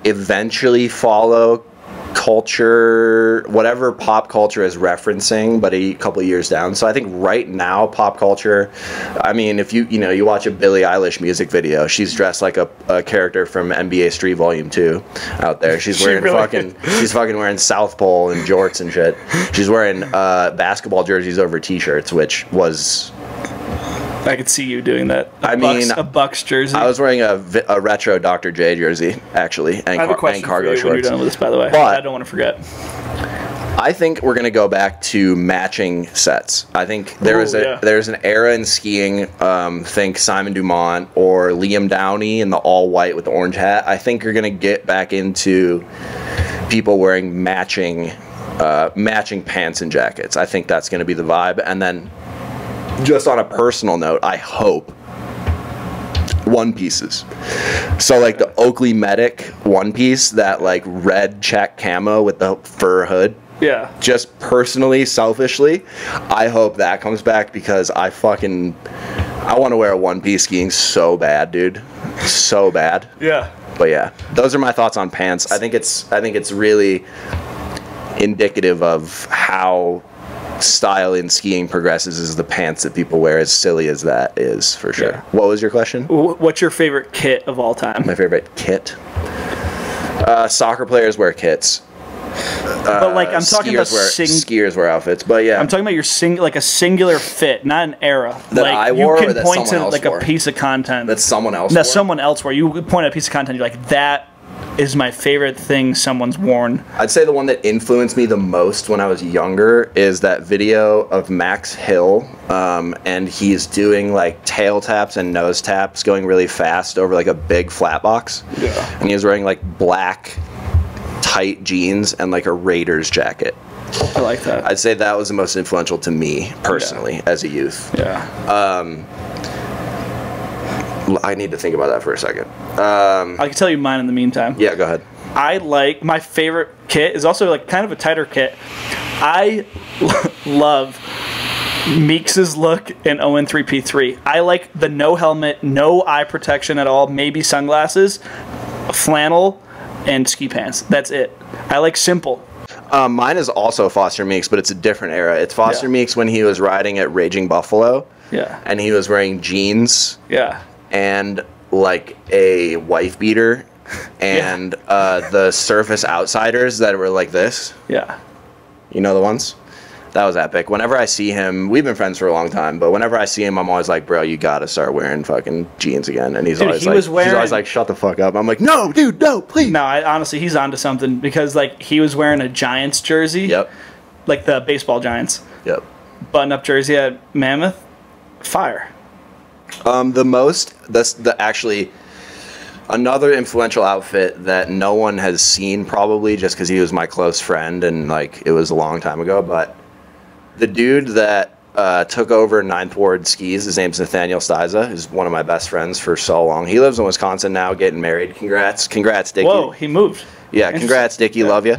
eventually follow culture, whatever pop culture is referencing, but a couple of years down. So I think right now pop culture, I mean, if you watch a Billie Eilish music video, she's dressed like a character from NBA Street Volume 2 out there. She's wearing she's fucking wearing South Pole and jorts and shit. She's wearing basketball jerseys over t-shirts, which was... I could see you doing that. A Bucks jersey. I was wearing a retro Dr. J jersey, actually, and, I have a question and cargo for you shorts. when you're done with this, by the way. But I don't want to forget. I think we're going to go back to matching sets. I think there's an era in skiing, think Simon Dumont or Liam Downey in the all white with the orange hat. I think you're going to get back into people wearing matching pants and jackets. I think that's going to be the vibe. And then, just on a personal note, I hope one pieces. So like the Oakley Medic one piece, that like red check camo with the fur hood. Yeah. Just personally, selfishly, I hope that comes back, because I want to wear a one piece skiing so bad, dude. So bad. Yeah. But yeah, those are my thoughts on pants. I think it's really indicative of how style in skiing progresses, is the pants that people wear, as silly as that is, for sure. Yeah. What was your question? What's your favorite kit of all time? My favorite kit? Soccer players wear kits. But like, I'm talking about skiers wear outfits, but yeah, I'm talking about your a singular fit, not an era. That like, I wore, you can or that point someone to else like wore? A piece of content that someone else. That someone else wore. You point at a piece of content, you're like, that is my favorite thing someone's worn. I'd say the one that influenced me the most when I was younger is that video of Max Hill, and he's doing like tail taps and nose taps going really fast over like a big flat box. Yeah. And he was wearing like black tight jeans and like a Raiders jacket. I like that. I'd say that was the most influential to me personally as a youth. Yeah. I need to think about that for a second. I can tell you mine in the meantime. Yeah, go ahead. I like, my favorite kit is also like kind of a tighter kit. I love Meeks' look in ON3P3. I like the no helmet, no eye protection at all, maybe sunglasses, flannel, and ski pants. That's it. I like simple. Mine is also Foster Meeks, but it's a different era. It's Foster Meeks when he was riding at Raging Buffalo. Yeah. And he was wearing jeans. Yeah. And like a wife beater and the Surface Outsiders that were like this. Yeah. You know the ones? That was epic. Whenever I see him, we've been friends for a long time, but whenever I see him, I'm always like, bro, you gotta start wearing fucking jeans again. And he's always like, shut the fuck up. I'm like, no, dude, no, please. No, honestly, he's onto something because like he was wearing a Giants jersey. Yep. Like the baseball Giants. Yep. Button-up jersey at Mammoth. Fire. Actually, another influential outfit that no one has seen probably just because he was my close friend and like it was a long time ago, but the dude that took over Ninth Ward Skis, his name's Nathaniel Stiza, is one of my best friends for so long. He lives in Wisconsin now, getting married. Congrats, Dickie. Whoa, he moved. Yeah, congrats, Dickie. Yeah. Love you.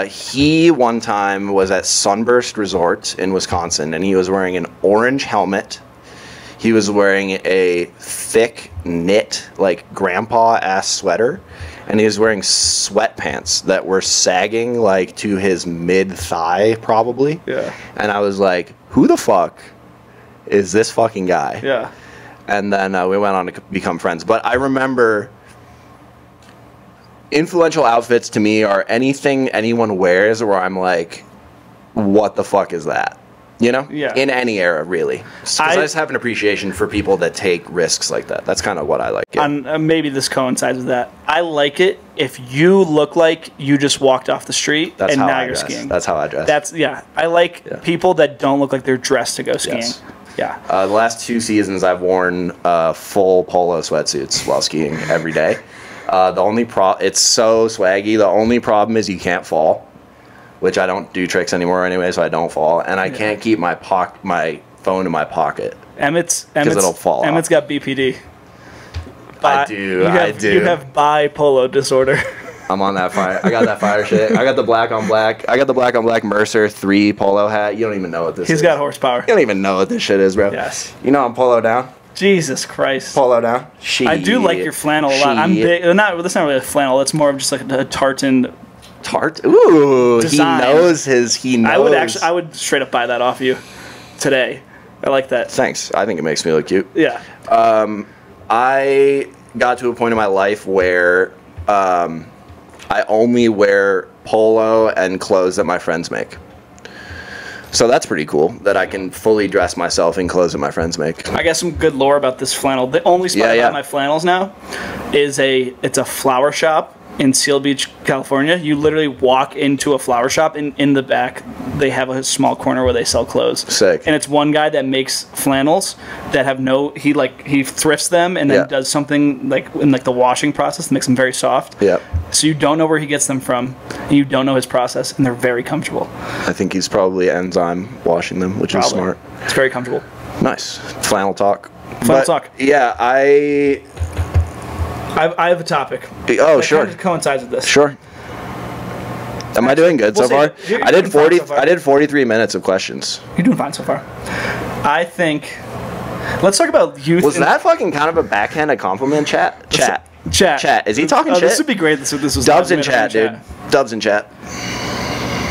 He one time was at Sunburst Resort in Wisconsin, and he was wearing an orange helmet. He was wearing a thick knit, like grandpa-ass sweater, and he was wearing sweatpants that were sagging like to his mid-thigh, probably. Yeah. And I was like, who the fuck is this fucking guy? Yeah. And then we went on to become friends. But I remember influential outfits to me are anything anyone wears where I'm like, what the fuck is that? You know? Yeah. In any era, really. Because I just have an appreciation for people that take risks like that. That's kind of what I like. Yeah. Maybe this coincides with that. I like it if you look like you just walked off the street and now you're skiing. That's how I dress. I like people that don't look like they're dressed to go skiing. Yes. Yeah. The last 2 seasons, I've worn full polo sweatsuits while skiing every day. It's so swaggy. The only problem is you can't fall, which I don't do tricks anymore anyway, so I don't fall. And I can't keep my phone in my pocket. Emmett's it'll fall off. Emmett's got BPD. I do. You have bipolar disorder. I'm on that fire. I got that fire shit. I got the black on black. I got the black on black Mercer 3 polo hat. You don't even know what this is. He's got horsepower. You don't even know what this shit is, bro. Yes. You know I'm polo down. Jesus Christ. Polo down. I do like your flannel a lot. I'm big. That's not really a flannel. It's more of just like a tartan. Ooh, design. He knows. I would straight up buy that off you today. I like that. Thanks. I think it makes me look cute. Yeah. I got to a point in my life where I only wear polo and clothes that my friends make. So that's pretty cool that I can fully dress myself in clothes that my friends make. I got some good lore about this flannel. The only spot I buy my flannels now is it's a flower shop in Seal Beach, California. You literally walk into a flower shop, and in the back they have a small corner where they sell clothes. Sick. And it's one guy that makes flannels that have he thrifts them and then does something like in like the washing process that makes them very soft. Yep. So you don't know where he gets them from, and you don't know his process, and they're very comfortable. I think he's probably enzyme washing them, which is smart. It's very comfortable. Nice. Flannel talk. Talk. Yeah, I have a topic. Oh, sure. Kind of coincides with this. Sure. Am I doing good so far? I did 40. So far. I did 43 minutes of questions. You're doing fine so far. I think. Let's talk about youth. Was that fucking kind of a backhanded compliment? Chat. Is he talking shit? This would be great. This was Dubs in chat, dude. Dubs in chat.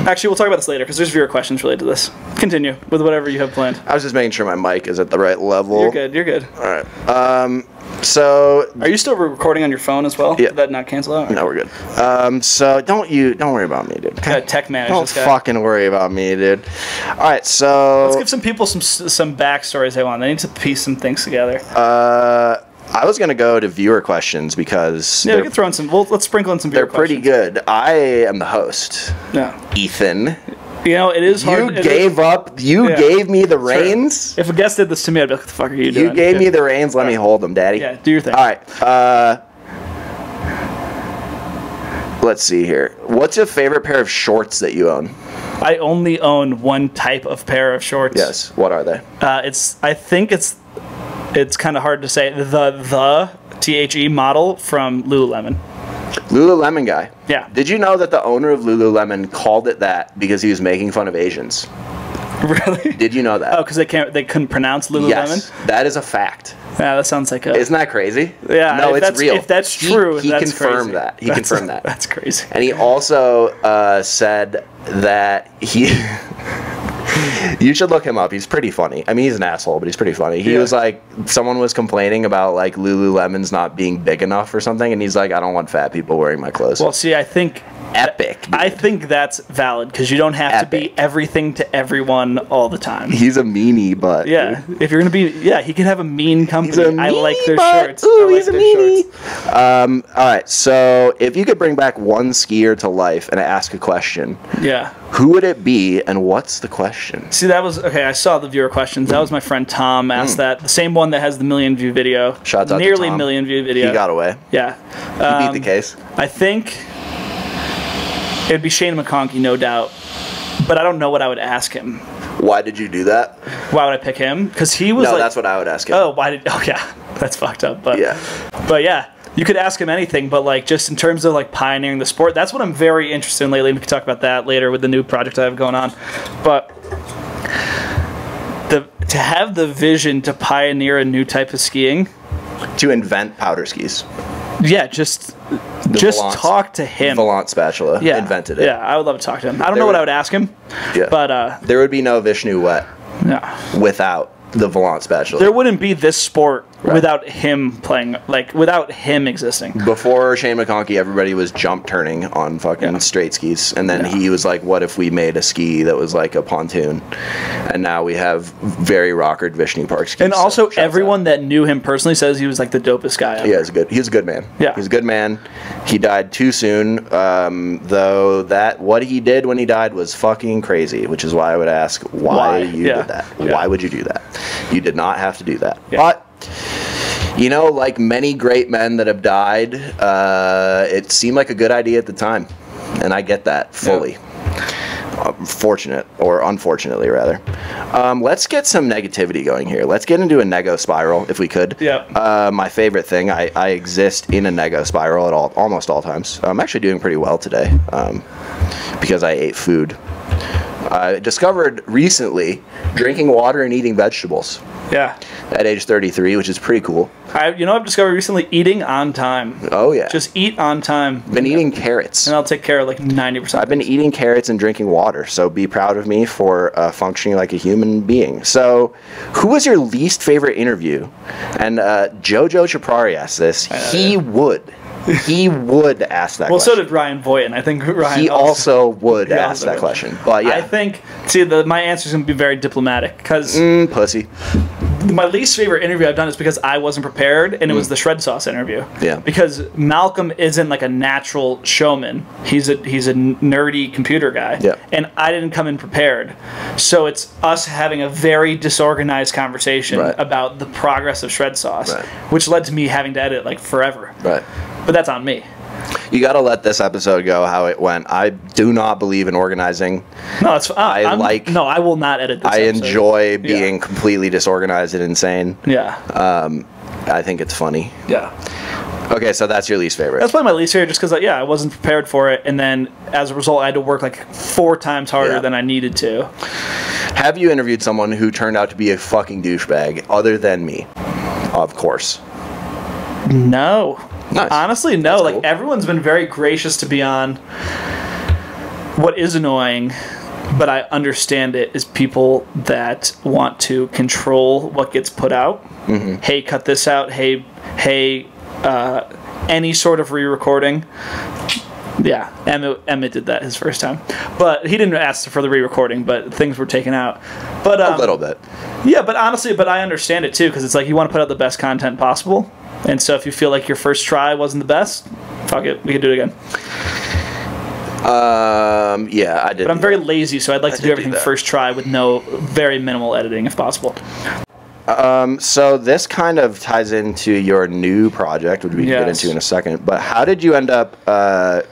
Actually, we'll talk about this later because there's viewer questions related to this. Continue with whatever you have planned. I was just making sure my mic is at the right level. You're good. All right. So are you still recording on your phone as well? Yeah. Did that not cancel out? No, we're good. So don't worry about me, dude. Okay? Tech manager. Don't fucking worry about me, dude. All right, so let's give some people some backstories they want. They need to piece some things together. I was gonna go to viewer questions because we can throw in some. Let's sprinkle in some viewer questions. They're pretty good. I am the host. Yeah. Ethan. You know, it is hard. You gave me the reins. If a guest did this to me, I'd be like, what the fuck are you doing? You gave me the reins. Let me hold them, daddy. Yeah, do your thing. All right. Let's see here. What's your favorite pair of shorts that you own? I only own one type of pair of shorts. Yes. What are they? I think it's kind of hard to say. The THE model from Lululemon. Lululemon guy. Yeah. Did you know that the owner of Lululemon called it that because he was making fun of Asians? Really? Did you know that? Oh, because they couldn't pronounce Lululemon? Yes, that is a fact. Yeah, that sounds like Isn't that crazy? Yeah. No, it's real. If that's true, he that's confirmed crazy. that. He confirmed that. That's crazy. And he also said that he You should look him up. He's pretty funny. I mean, he's an asshole, but he's pretty funny. He was like, someone was complaining about like Lululemon's not being big enough or something, and he's like, I don't want fat people wearing my clothes. Well, see, I think epic. Dude. I think that's valid because you don't have to be everything to everyone all the time. He's a meanie, but if you're gonna be, he can have a mean company. I like their shirts. Ooh, he's a meanie. All right, so if you could bring back one skier to life and ask a question, who would it be, and what's the question? See, that was okay. I saw the viewer questions. That was my friend Tom asked that. The same one that has the million view video. Shout out nearly to Tom. million view video. He got away. Yeah, he beat the case. I think it'd be Shane McConkey, no doubt. But I don't know what I would ask him. Why did you do that? Why would I pick him? Because he was like... that's what I would ask him. Oh, why did... Oh, yeah. That's fucked up. But yeah. But yeah, you could ask him anything, but like just in terms of like pioneering the sport, that's what I'm very interested in lately. We can talk about that later with the new project I have going on. But to have the vision to pioneer a new type of skiing... To invent powder skis. Yeah, just talk to him. Volant spatula invented it. Yeah, I would love to talk to him. I don't know what I would ask him, but... there would be no Vishnu Wet without the Volant spatula. There wouldn't be this sport without him playing, like, without him existing. Before Shane McConkey, everybody was jump turning on fucking straight skis, and then he was like, what if we made a ski that was like a pontoon? And now we have very rockered Vishnu Park skis. And also, everyone that knew him personally says he was like the dopest guy ever. Yeah, he's a good man. Yeah. He's a good man. He died too soon, though what he did when he died was fucking crazy, which is why I would ask why you did that. Why would you do that? You did not have to do that. But you know, like many great men that have died, it seemed like a good idea at the time. And I get that fully. Fortunate, or unfortunately, rather. Let's get some negativity going here. Let's get into a nego spiral, if we could. Yeah. My favorite thing, I exist in a nego spiral at almost all times. I'm actually doing pretty well today because I ate food. I discovered recently drinking water and eating vegetables. Yeah. At age 33, which is pretty cool. I've discovered recently eating on time. Oh, yeah. Just eat on time. Been eating carrots. And I'll take care of like 90%. I've been eating carrots and drinking water, so be proud of me for functioning like a human being. So, who was your least favorite interview? And Jojo Chaprari asked this. He would ask that question. Well, so did Ryan Voyton. I think Ryan... He also would ask that question. But yeah. I think... See, my answer is going to be very diplomatic, because... pussy. My least favorite interview I've done is because I wasn't prepared, and it was the Shred Sauce interview. Yeah. Because Malcolm isn't like a natural showman. He's a nerdy computer guy. Yeah. And I didn't come in prepared. So it's us having a very disorganized conversation about the progress of Shred Sauce, which led to me having to edit like forever. Right. But that's on me. You got to let this episode go how it went. I do not believe in organizing. No, it's no, I will not edit this episode. Enjoy being completely disorganized and insane. Yeah. I think it's funny. Yeah. Okay, so that's your least favorite. That's probably my least favorite just because, I wasn't prepared for it, and then as a result, I had to work like 4 times harder than I needed to. Have you interviewed someone who turned out to be a fucking douchebag other than me? Of course. No. Nice. Honestly, no. That's like cool. Everyone's been very gracious to be on. What is annoying, but I understand it, is people that want to control what gets put out. Mm-hmm. Hey, cut this out. Hey, any sort of re-recording. Yeah, Emmett did that his first time, but he didn't ask for the re-recording. But things were taken out. But a little bit. Yeah, but honestly, I understand it too, because it's like you want to put out the best content possible. And so if you feel like your first try wasn't the best, fuck it, we can do it again. Yeah, I did. But I'm very lazy, so I'd like to do everything first try with very minimal editing if possible. So this kind of ties into your new project, which we can get into in a second. But how did you end up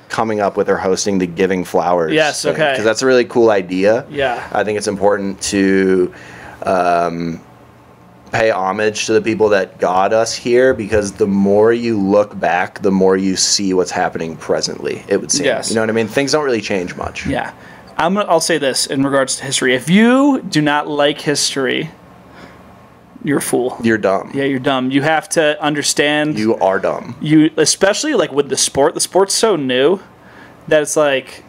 coming up with or hosting the Giving Flowers? Yes, thing? okay. Because that's a really cool idea. Yeah. I think it's important to pay homage to the people that got us here, because the more you look back, the more you see what's happening presently, it would seem. Yes. You know what I mean? Things don't really change much. Yeah. I'll say this in regards to history. If you do not like history, you're a fool. You're dumb. Yeah, you're dumb. You have to understand. You are dumb. Especially like with the sport. The sport's so new that it's like,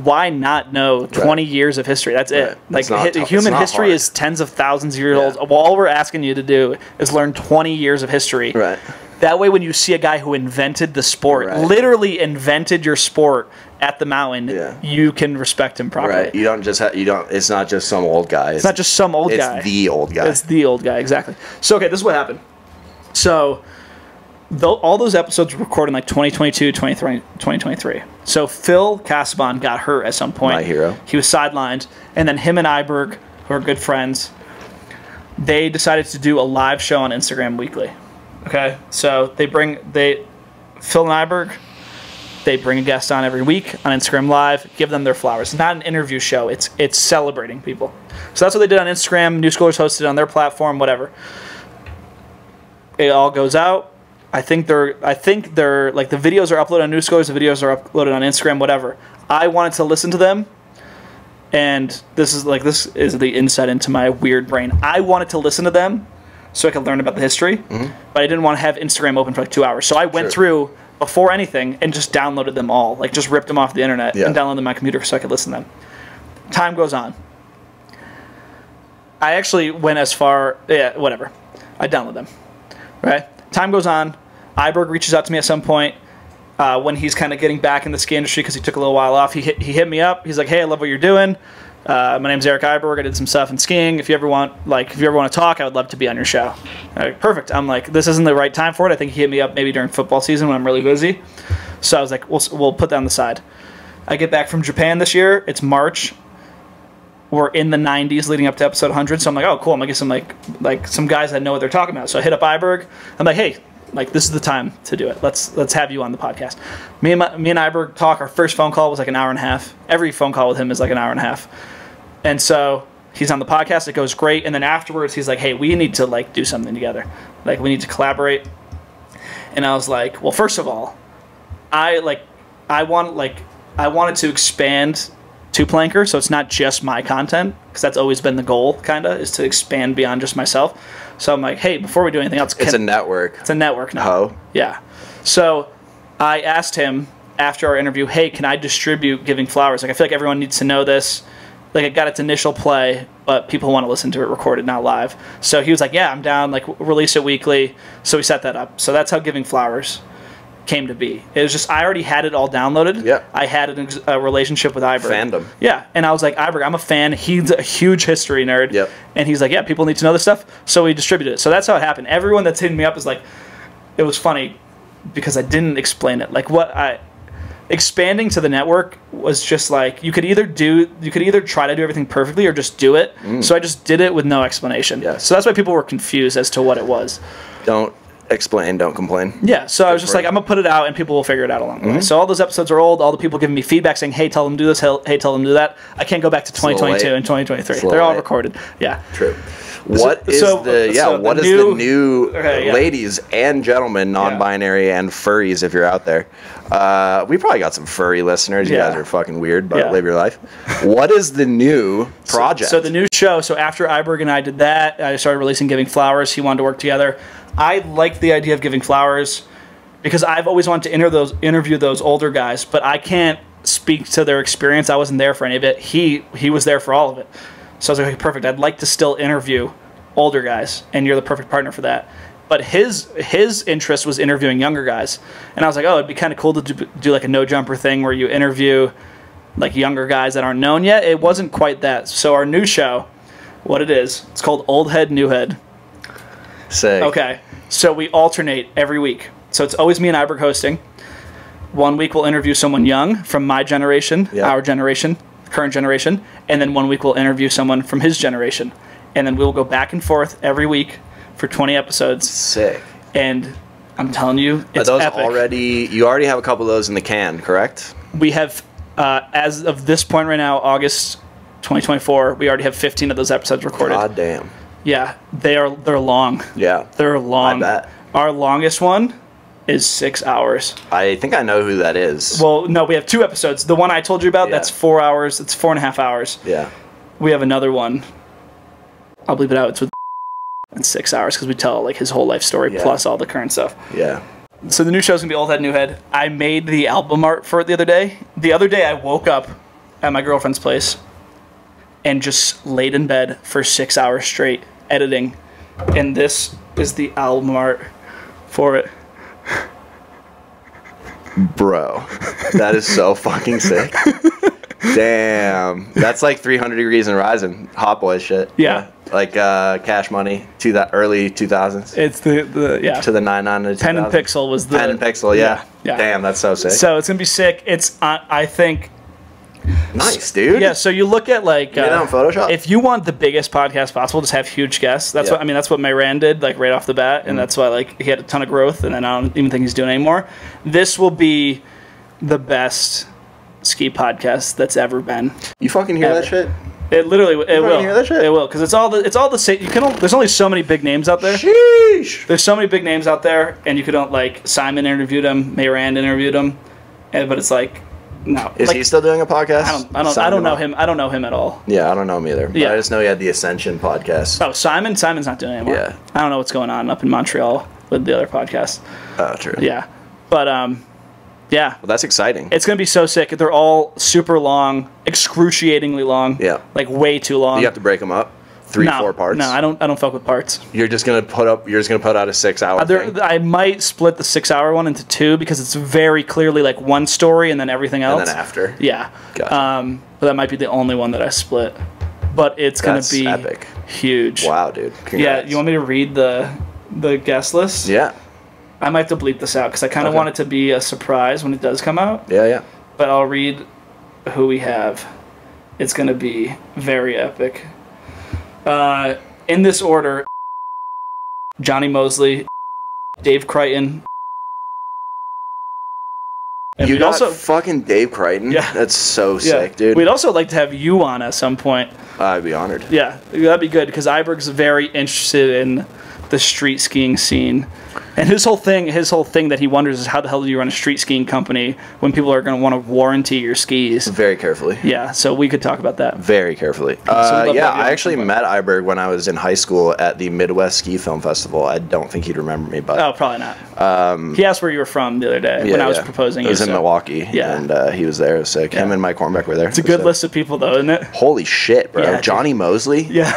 why not know 20 years of history? That's it. Like, human history is tens of thousands of years old. Well, all we're asking you to do is learn 20 years of history. Right. That way, when you see a guy who invented the sport, literally invented your sport at the mountain, you can respect him properly. Right. You don't just it's not just some old guy. It's not just some old guy. It's the old guy. It's the old guy, exactly. So, okay, this is what happened. So, all those episodes were recorded in like 2022, 2023. So, Phil Casaubon got hurt at some point. My hero. He was sidelined. And then him and Iberg, who are good friends, they decided to do a live show on Instagram weekly. Okay, so Phil and Iberg, they bring a guest on every week on Instagram Live, give them their flowers. It's not an interview show. It's celebrating people. So that's what they did on Instagram. New Schoolers hosted on their platform, whatever. It all goes out. I think they're like the videos are uploaded on New Schoolers, the videos are uploaded on Instagram, whatever. I wanted to listen to them, and this is the insight into my weird brain. I wanted to listen to them so I could learn about the history, but I didn't want to have Instagram open for like 2 hours. So I went through before anything and just downloaded them all, like just ripped them off the internet and downloaded them on my computer so I could listen to them. Time goes on. I actually went as far, whatever. I download them, right? Time goes on. Iberg reaches out to me at some point when he's kind of getting back in the ski industry because he took a little while off. He hit me up. He's like, "Hey, I love what you're doing. My name's Eric Iberg. I did some stuff in skiing. If you ever want to talk, I would love to be on your show." Perfect. I'm like, this isn't the right time for it. I think he hit me up maybe during football season when I'm really busy. So I was like, we'll put that on the side. I get back from Japan this year. It's March. We're in the 90s leading up to episode 100. So I'm like, oh, cool. I'm going to get some some guys that know what they're talking about. So I hit up Iberg. I'm like, hey, this is the time to do it. Let's have you on the podcast. Me and Iberg talk. Our first phone call was like an hour and a half. Every phone call with him is like an hour and a half. And so he's on the podcast. It goes great. And then afterwards, he's like, hey, we need to do something together. Like, we need to collaborate. And I was like, well, first of all, I wanted to expand Two Planker, so it's not just my content, because that's always been the goal, kind of, is to expand beyond just myself. So I'm like, hey, before we do anything else... It's a network. It's a network now. Oh. Yeah. So I asked him after our interview, hey, can I distribute Giving Flowers? Like, I feel like everyone needs to know this. Like, it got its initial play, but people want to listen to it recorded, not live. So he was like, yeah, I'm down. Like, release it weekly. So we set that up. So that's how Giving Flowers came to be. It was just, I already had it all downloaded. Yeah. I had a relationship with Iberg. Fandom. Yeah. And I was like, Iberg, I'm a fan. He's a huge history nerd. Yep. And he's like, yeah, people need to know this stuff. So we distributed it. So that's how it happened. Everyone that's hitting me up is like, it was funny because I didn't explain it. Like, expanding to the network was just like, you could either try to do everything perfectly or just do it. So I just did it with no explanation. Yeah. So that's why people were confused as to what it was. Don't explain, don't complain. Yeah, so I was just like, I'm going to put it out and people will figure it out along the way. So all those episodes are old. All the people giving me feedback saying, hey, tell them to do this, hey, tell them to do that. I can't go back to 2022 and 2023. They're all recorded. Yeah. True. What is the new ladies and gentlemen, non-binary and furries, if you're out there? We probably got some furry listeners. You guys are fucking weird, but live your life. What is the new project? So the new show, so after Iberg and I did that, I started releasing Giving Flowers. He wanted to work together. I liked the idea of Giving Flowers because I've always wanted to interview those older guys, but I can't speak to their experience. I wasn't there for any of it. He was there for all of it. So I was like, okay, perfect. I'd like to still interview older guys, and you're the perfect partner for that. But his interest was interviewing younger guys. And I was like, oh, it'd be kind of cool to do like a no-jumper thing where you interview like younger guys that aren't known yet. It wasn't quite that. So our new show, what it is, it's called Old Head, New Head. Sick. Okay. So we alternate every week. So it's always me and Iberg hosting. 1 week we'll interview someone young from my generation, our generation, current generation. And then 1 week we'll interview someone from his generation. And then we'll go back and forth every week for 20 episodes. Sick. And I'm telling you, it's Are those epic. You already have a couple of those in the can, correct? We have, as of this point right now, August 2024, we already have 15 of those episodes recorded. God damn. Yeah, they're long. Yeah. They're long. I bet. Our longest one is 6 hours. I think I know who that is. Well, no, we have 2 episodes. The one I told you about, that's 4 hours. It's 4.5 hours. Yeah. We have another one. I'll bleep it out. It's with in 6 hours because we tell like his whole life story plus all the current stuff. Yeah. So the new show's gonna be Old Head, New Head. I made the album art for it the other day. The other day I woke up at my girlfriend's place and just laid in bed for 6 hours straight editing. And this is the album art for it. Bro, that is so fucking sick. Damn. That's like 300 Degrees and Rising. Hot Boy shit. Yeah. Like Cash Money to that early 2000s. It's the yeah. To the 99 to 2000s. Pen and Pixel was the... Pen and Pixel, yeah. Yeah. Damn, that's so sick. So it's going to be sick. It's, I think... Nice, dude. Yeah, so you look at like... on Photoshop? If you want the biggest podcast possible, just have huge guests. That's what, I mean, that's what Myran did, like, right off the bat, and that's why, like, he had a ton of growth, and then I don't even think he's doing anymore. This will be the best ski podcast that's ever been. You fucking hear that shit? It literally, it will. Hear that shit? It will, because it's all the same. You can. There's only so many big names out there. Sheesh. There's so many big names out there, and you could like Simon interviewed him, Myran interviewed him, but it's like, no. Is like, he still doing a podcast? I don't know him. I don't know him at all. Yeah, I don't know him either. But Yeah. I just know he had the Ascension podcast. Oh, Simon's not doing it anymore. Yeah. I don't know what's going on up in Montreal with the other podcast. Oh, true. Yeah, but yeah. Well, that's exciting. It's gonna be so sick. They're all super long, excruciatingly long. Yeah. Like way too long. You have to break them up. 4 parts. No, I don't fuck with parts. You're just gonna put out a 6-hour thing. I might split the 6-hour one into 2 because it's very clearly like one story and then everything else. And then after. Yeah. Gotcha. But that might be the only one that I split. But it's gonna That's be epic. huge. Wow, dude. Congrats. Yeah. You want me to read the guest list? Yeah. I might have to bleep this out because I kind of Okay. want it to be a surprise when it does come out. Yeah, yeah. But I'll read who we have. It's gonna be very epic. In this order: Johnny Mosley, Dave Crichton. And You we'd got also fucking Dave Crichton? Yeah. That's so sick, dude. We'd also like to have you on at some point. I'd be honored. Yeah, that'd be good because Iberg's very interested in the street skiing scene. And his whole thing that he wonders is how the hell do you run a street skiing company when people are going to want to warranty your skis? Very carefully. Yeah, so we could talk about that. Very carefully. we'd love to have you Yeah, on I actually sometime. met Iberg when I was in high school at the Midwest Ski Film Festival. I don't think he'd remember me, but Oh, probably not. He asked where you were from the other day when I was proposing. It was you, in so- Milwaukee, Yeah. and he was there. It was sick. Him and Mike Hornbeck were there. It's a good list of people, though, isn't it? Holy shit, bro. Yeah, Johnny Mosley? Yeah,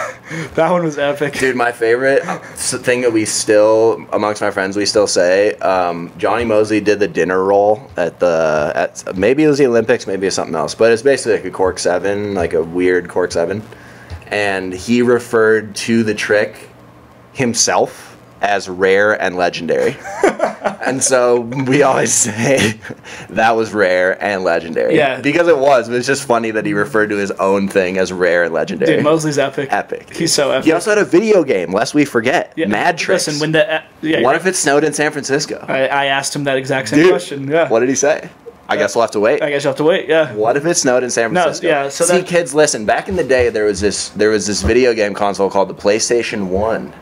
that one was epic. Dude, my favorite thing that we still, amongst my friends, we still say, Johnny Mosley did the dinner roll at maybe it was the Olympics, maybe it's something else, but it's basically like a cork 7, like a weird cork 7, and he referred to the trick himself as rare and legendary. And so we always say that was rare and legendary. Yeah. Because it was, but it's just funny that he referred to his own thing as rare and legendary. Dude, Mosley's epic. Epic. He's so epic. He also had a video game, lest we forget. Yeah, Mad Tricks. Listen, when the What if it snowed in San Francisco? I asked him that exact same Dude, question. Yeah. What did he say? I guess we'll have to wait. I guess you have to wait. Yeah. What if it snowed in San Francisco? yeah, so See, that- kids, listen. Back in the day, there was this video game console called the PlayStation 1.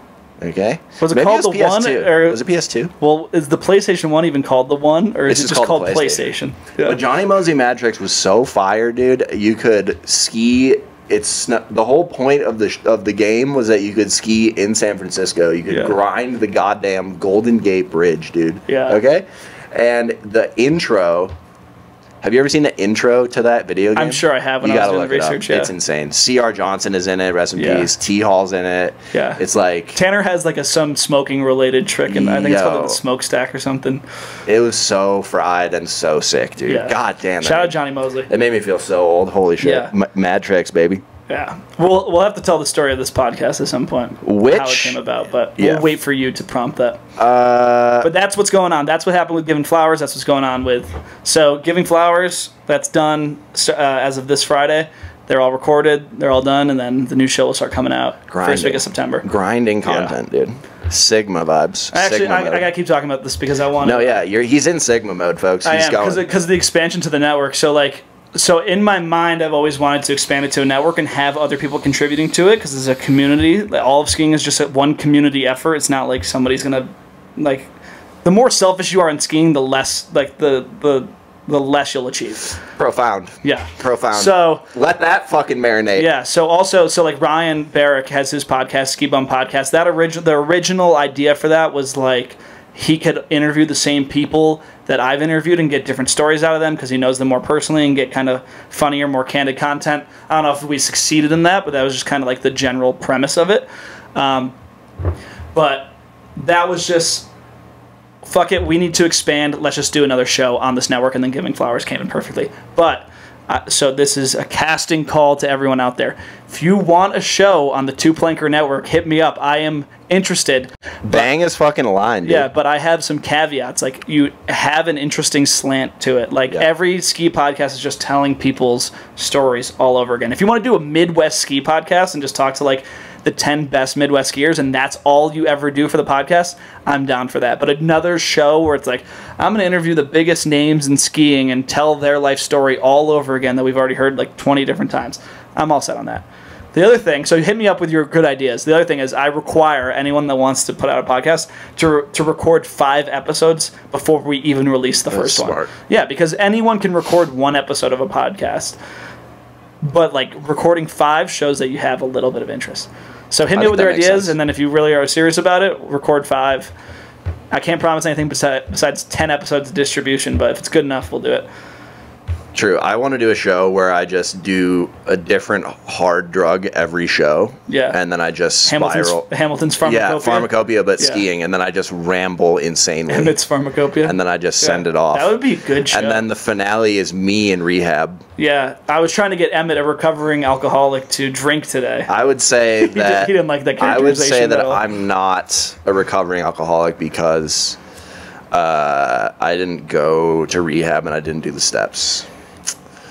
Okay? Was it Maybe called was the One, PS2. or- Was it PS2? Well, is the PlayStation 1 even called the One, or is It's it just called PlayStation? Yeah. But Johnny Mosley Mad Tricks was so fire, dude. You could ski. The whole point of the game was that you could ski in San Francisco. You could grind the goddamn Golden Gate Bridge, dude. Yeah. Okay? And the intro. Have you ever seen the intro to that video game? I'm sure I have when You I was gotta doing the look it up. research. Yeah. It's insane. C.R. Johnson is in it. Rest in Yeah. peace. T. Hall's in it. Yeah. It's like Tanner has like some smoking related trick, and I think it's called Yo. the smokestack or something. it was so fried and so sick, dude. Yeah. God damn. Shout out Johnny Mosley. It made me feel so old. Holy shit. Yeah. Mad Tricks, baby. Yeah, we'll have to tell the story of this podcast at some point. How it came about, but we'll wait for you to prompt that. But that's what's going on. That's what happened with Giving Flowers. That's what's going on with. So Giving Flowers, that's done as of this Friday. They're all recorded. They're all done, and then the new show will start coming out first week of September. Grinding content, dude. Sigma vibes. Actually, Sigma I mode. gotta keep talking about this because I want. No, yeah, he's in Sigma mode, folks. He's going. because of the expansion to the network. So in my mind, I've always wanted to expand it to a network and have other people contributing to it because it's a community. Like, all of skiing is just one community effort. It's not like somebody's gonna like. The more selfish you are in skiing, the less like the less you'll achieve. Profound. Yeah. Profound. So let that fucking marinate. yeah. So like Ryan Barrick has his podcast, Ski Bum Podcast. The original idea for that was like he could interview the same people that I've interviewed and get different stories out of them because he knows them more personally and get kind of funnier, more candid content. I don't know if we succeeded in that, but that was just kind of like the general premise of it. But that was just, fuck it, we need to expand. Let's just do another show on this network, and then Giving Flowers came in perfectly. But so this is a casting call to everyone out there. If you want a show on the Two Planker Network, hit me up. I am interested. Bang is fucking a line, dude. Yeah, but I have some caveats. Like, you have an interesting slant to it. Like, every ski podcast is just telling people's stories all over again. If you want to do a Midwest ski podcast and just talk to, like, the 10 best Midwest skiers, and that's all you ever do for the podcast, I'm down for that. But another show where it's like, I'm going to interview the biggest names in skiing and tell their life story all over again that we've already heard like 20 different times, I'm all set on that. The other thing, so hit me up with your good ideas. The other thing is I require anyone that wants to put out a podcast to record 5 episodes before we even release the first one. Yeah, because anyone can record 1 episode of a podcast. But like recording 5 shows that you have a little bit of interest. So hit me with your ideas, and then if you really are serious about it, record 5. I can't promise anything besides 10 episodes of distribution, but if it's good enough, we'll do it. True. I want to do a show where I just do a different hard drug every show. Yeah. And then I just spiral. Hamilton's Pharmacopoeia. Yeah, Pharmacopoeia, but skiing. And then I just ramble insanely. Emmett's Pharmacopoeia. And then I just send it off. That would be a good show. And then the finale is me in rehab. Yeah. I was trying to get Emmett, a recovering alcoholic, to drink today. I would say that... he didn't like that characterization. I would say that I'm not a recovering alcoholic because I didn't go to rehab and I didn't do the steps.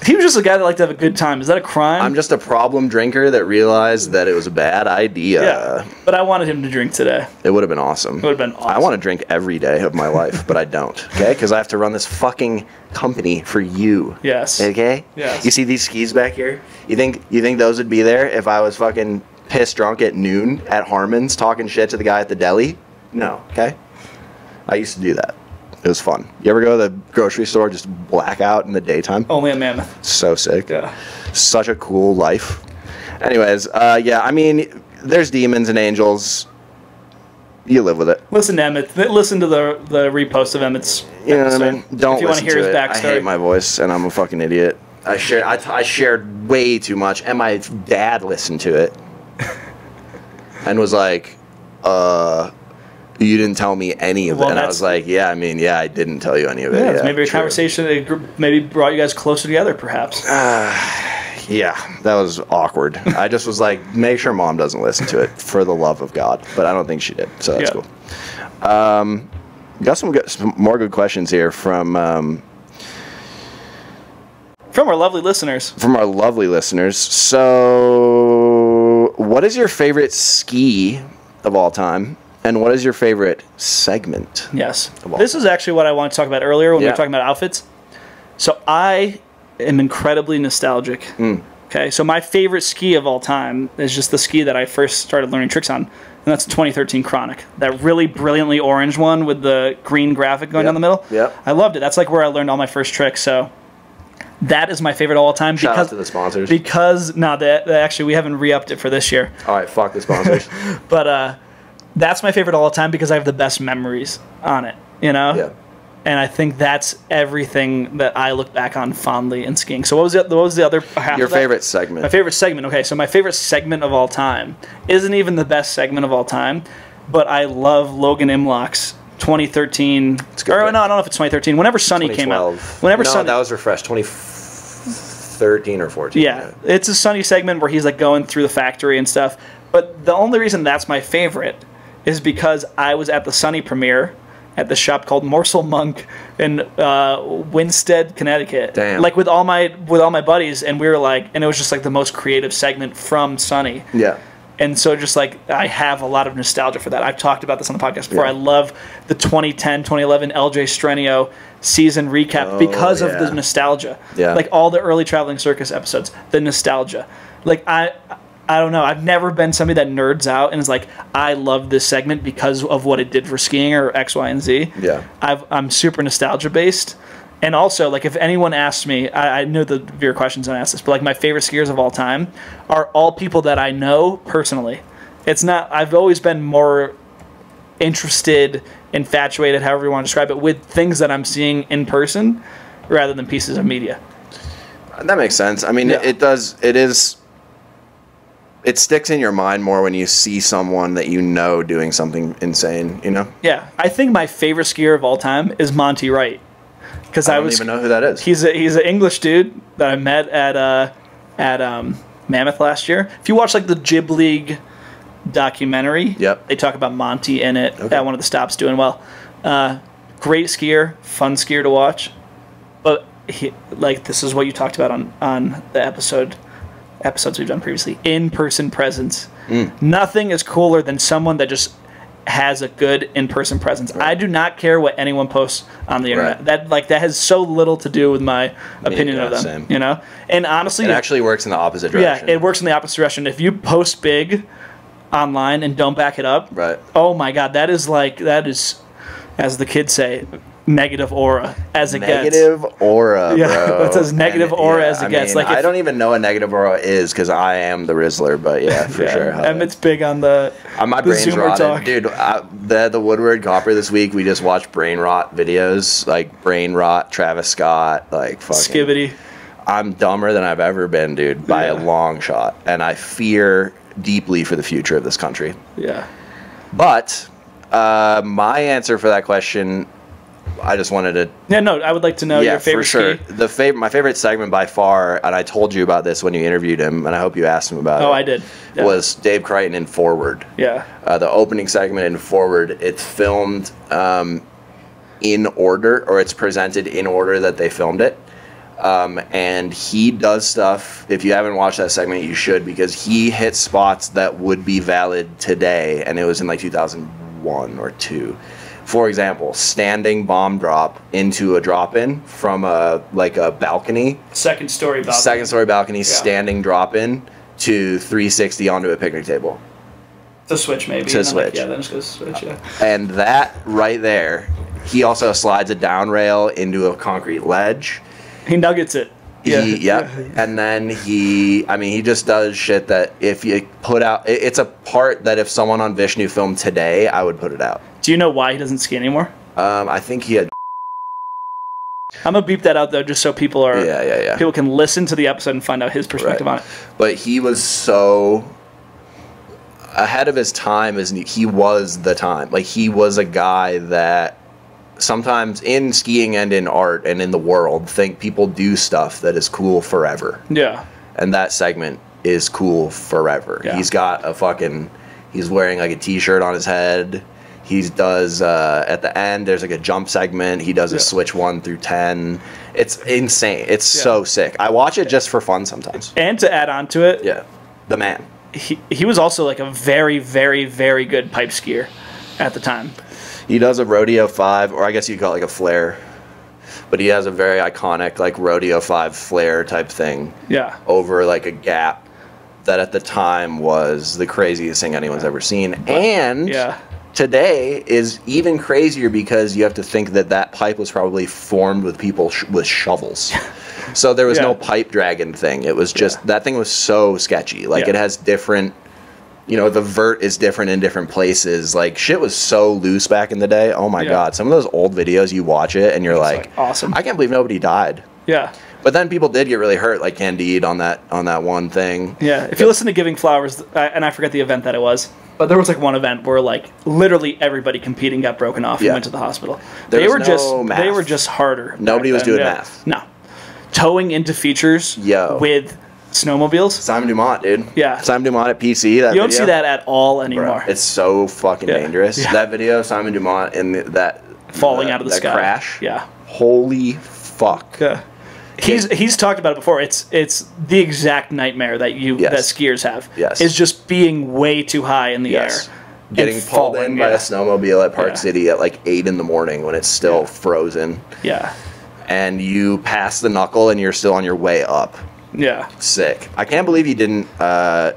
He was just a guy that liked to have a good time. Is that a crime? I'm just a problem drinker that realized that it was a bad idea. Yeah, but I wanted him to drink today. It would have been awesome. It would have been awesome. I want to drink every day of my life, but I don't. Okay, because I have to run this fucking company for you. Yes. Okay. Yes. You see these skis back here? You think those would be there if I was fucking pissed drunk at noon at Harmon's talking shit to the guy at the deli? No. Okay. I used to do that. It was fun. You ever go to the grocery store, just black out in the daytime? Only a Mammoth. So sick. Yeah. Such a cool life. Anyways, yeah, I mean, there's demons and angels. You live with it. Listen to Emmett. Listen to the repost of Emmett's. You know what I mean? Don't if you want to hear his backstory. I hate my voice, and I'm a fucking idiot. I shared way too much, and my dad listened to it and was like, you didn't tell me any of it. And I was like, yeah, I mean, yeah, I didn't tell you any of it. Yeah, maybe a conversation that maybe brought you guys closer together, perhaps. Yeah, that was awkward. I just was like, make sure Mom doesn't listen to it, for the love of God. But I don't think she did, so that's cool. Got some more good questions here from our lovely listeners. So, what is your favorite ski of all time? And what is your favorite segment? Yes. This is actually what I wanted to talk about earlier when we were talking about outfits. So I am incredibly nostalgic. Okay, so my favorite ski of all time is just the ski that I first started learning tricks on, and that's 2013 Chronic. That really brilliantly orange one with the green graphic going down the middle. Yep. I loved it. That's like where I learned all my first tricks, so that is my favorite of all time. Shout out to the sponsors. Because, no, actually, we haven't re-upped it for this year. All right, fuck the sponsors. But, that's my favorite all the time because I have the best memories on it, you know? Yeah. And I think that's everything that I look back on fondly in skiing. So what was the other half Your of that? favorite segment. My favorite segment. Okay, so my favorite segment of all time isn't even the best segment of all time, but I love Logan Imlock's 2013. Or no, I don't know if it's 2013. Whenever Sunny came out. That was refreshed. 2013 or 14. Yeah, it's a Sunny segment where he's like going through the factory and stuff. But the only reason that's my favorite is because I was at the Sunny premiere at the shop called Morsel Monk in Winstead, Connecticut. Damn. Like with all my buddies, and we were like, and it was just like the most creative segment from Sunny. Yeah. And so just like I have a lot of nostalgia for that. I've talked about this on the podcast before. I love the 2010, 2011 LJ Strenio season recap because of the nostalgia. Yeah. Like all the early Traveling Circus episodes, the nostalgia. Like I don't know. I've never been somebody that nerds out and is like, I love this segment because of what it did for skiing or X, Y, and Z. Yeah. I'm super nostalgia based. And also, like, if anyone asks me, I know the your questions don't ask this, but like my favorite skiers of all time are all people that I know personally. It's not. I've always been more interested, infatuated, however you want to describe it, with things that I'm seeing in person rather than pieces of media. That makes sense. I mean, it does. It sticks in your mind more when you see someone that you know doing something insane, you know? Yeah. I think my favorite skier of all time is Monty Wright. Because I don't even know who that is. He's an English dude that I met at Mammoth last year. If you watch like the Jib League documentary, yep, they talk about Monty in it at one of the stops doing well. Great skier, fun skier to watch. But this is what you talked about on the episodes we've done previously. In-person presence. Nothing is cooler than someone that just has a good in-person presence. Right. I do not care what anyone posts on the internet. Right. That has so little to do with my opinion of them. Same. You know? And honestly, it actually works in the opposite direction. Yeah, it works in the opposite direction. If you post big online and don't back it up, right? Oh my God, that is, as the kids say, negative aura as it gets. Negative aura, yeah, bro. That's as negative aura as it gets. I don't even know what negative aura is because I am the Rizzler, but yeah, for sure. Emmett's big on the my brain's Zoomer rotted. talk. Dude, the Woodward Copper this week, we just watched brain rot videos, like brain rot, Travis Scott, like fucking Skibbity. I'm dumber than I've ever been, dude, by a long shot. And I fear deeply for the future of this country. Yeah. But my answer for that question, I just wanted to... Yeah, no, I would like to know your favorite ski. My favorite segment by far, and I told you about this when you interviewed him, and I hope you asked him about it. Oh, I did. Yeah. Was Dave Crichton in Forward. Yeah. The opening segment in Forward, it's filmed in order, or it's presented in order that they filmed it. And he does stuff, if you haven't watched that segment, you should, because he hits spots that would be valid today, and it was in like 2001 or 2. For example, standing bomb drop into a drop-in from a balcony. Second story balcony, standing drop-in to 360 onto a picnic table. To switch, maybe. To switch. Then it's going to switch, yeah. And that right there, he also slides a down rail into a concrete ledge. He nuggets it. Yeah. And then he just does shit that if you put out, it's a part that if someone on Vishnu filmed today, I would put it out. Do you know why he doesn't ski anymore? I think he had... I'm going to beep that out, though, just so people are... Yeah. People can listen to the episode and find out his perspective on it. But he was so ahead of his time, he was the time. Like, he was a guy that sometimes in skiing and in art and in the world think people do stuff that is cool forever. Yeah. And that segment is cool forever. Yeah. He's got he's wearing like a t-shirt on his head. He does, at the end, there's like a jump segment. He does a switch 1 through 10. It's insane. It's so sick. I watch it just for fun sometimes. And to add on to it. Yeah. The man. He was also like a very, very, very good pipe skier at the time. He does a Rodeo 5, or I guess you'd call it like a flare. But he has a very iconic like Rodeo 5 flare type thing. Yeah. Over like a gap that at the time was the craziest thing anyone's ever seen. And today is even crazier because you have to think that pipe was probably formed with people with shovels. So there was no pipe dragon thing. It was just, that thing was so sketchy. Like it has different... the vert is different in different places. Like, shit was so loose back in the day. Oh, my God. Some of those old videos, you watch it, and you're like, awesome. I can't believe nobody died. Yeah. But then people did get really hurt, like Candide on that one thing. Yeah. If you listen to Giving Flowers, and I forget the event that it was, but there was, like, one event where, like, literally everybody competing got broken off and went to the hospital. They were just harder. Nobody was doing math. No. Towing into features with... snowmobiles. Simon Dumont, dude. Yeah. Simon Dumont at PC. You don't see that at all anymore. Bro, it's so fucking dangerous. Yeah. That video of Simon Dumont in that falling out of the sky. That crash. Yeah. Holy fuck. Yeah. He's talked about it before. It's the exact nightmare that that skiers have. Yes. Is just being way too high in the air. Getting pulled in by a snowmobile at Park City at like 8 in the morning when it's still frozen. Yeah. And you pass the knuckle and you're still on your way up. Yeah. Sick. I can't believe he didn't I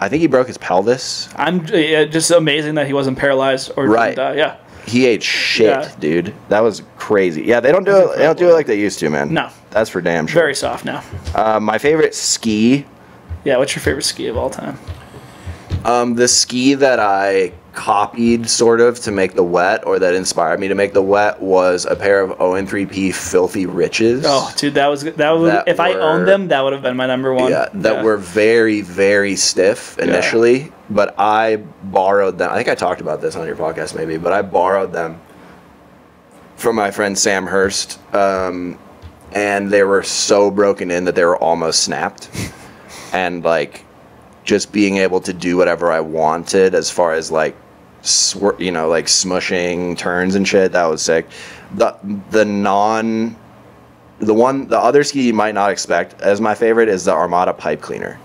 think he broke his pelvis. I'm just amazing that he wasn't paralyzed or didn't die. Yeah. He ate shit, dude. That was crazy. Yeah, they don't do it. They don't do it like they used to, man. No. That's for damn sure. Very soft now. My favorite ski. Yeah, what's your favorite ski of all time? The ski that I copied sort of to make the wet, or that inspired me to make the wet, was a pair of 0-3P Filthy Riches. Oh, dude, that was if I owned them, that would have been my number one. Yeah, that were very, very stiff initially, but I borrowed them. I think I talked about this on your podcast maybe, but I borrowed them from my friend Sam Hurst, and they were so broken in that they were almost snapped. And like just being able to do whatever I wanted as far as like like smushing turns and shit, that was sick. The other ski you might not expect as my favorite is the Armada pipe cleaner,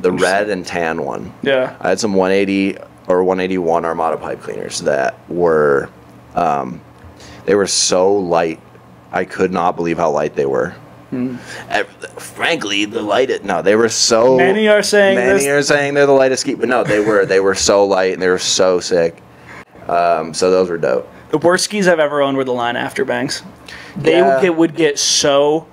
the red and tan one. Yeah, I had some 180 or 181 Armada pipe cleaners that were they were so light. I could not believe how light they were. Frankly, they were so. Many are saying they're the lightest ski, but no, they were so light and they were so sick. So those were dope. The worst skis I've ever owned were the Line Afterbanks. They would get so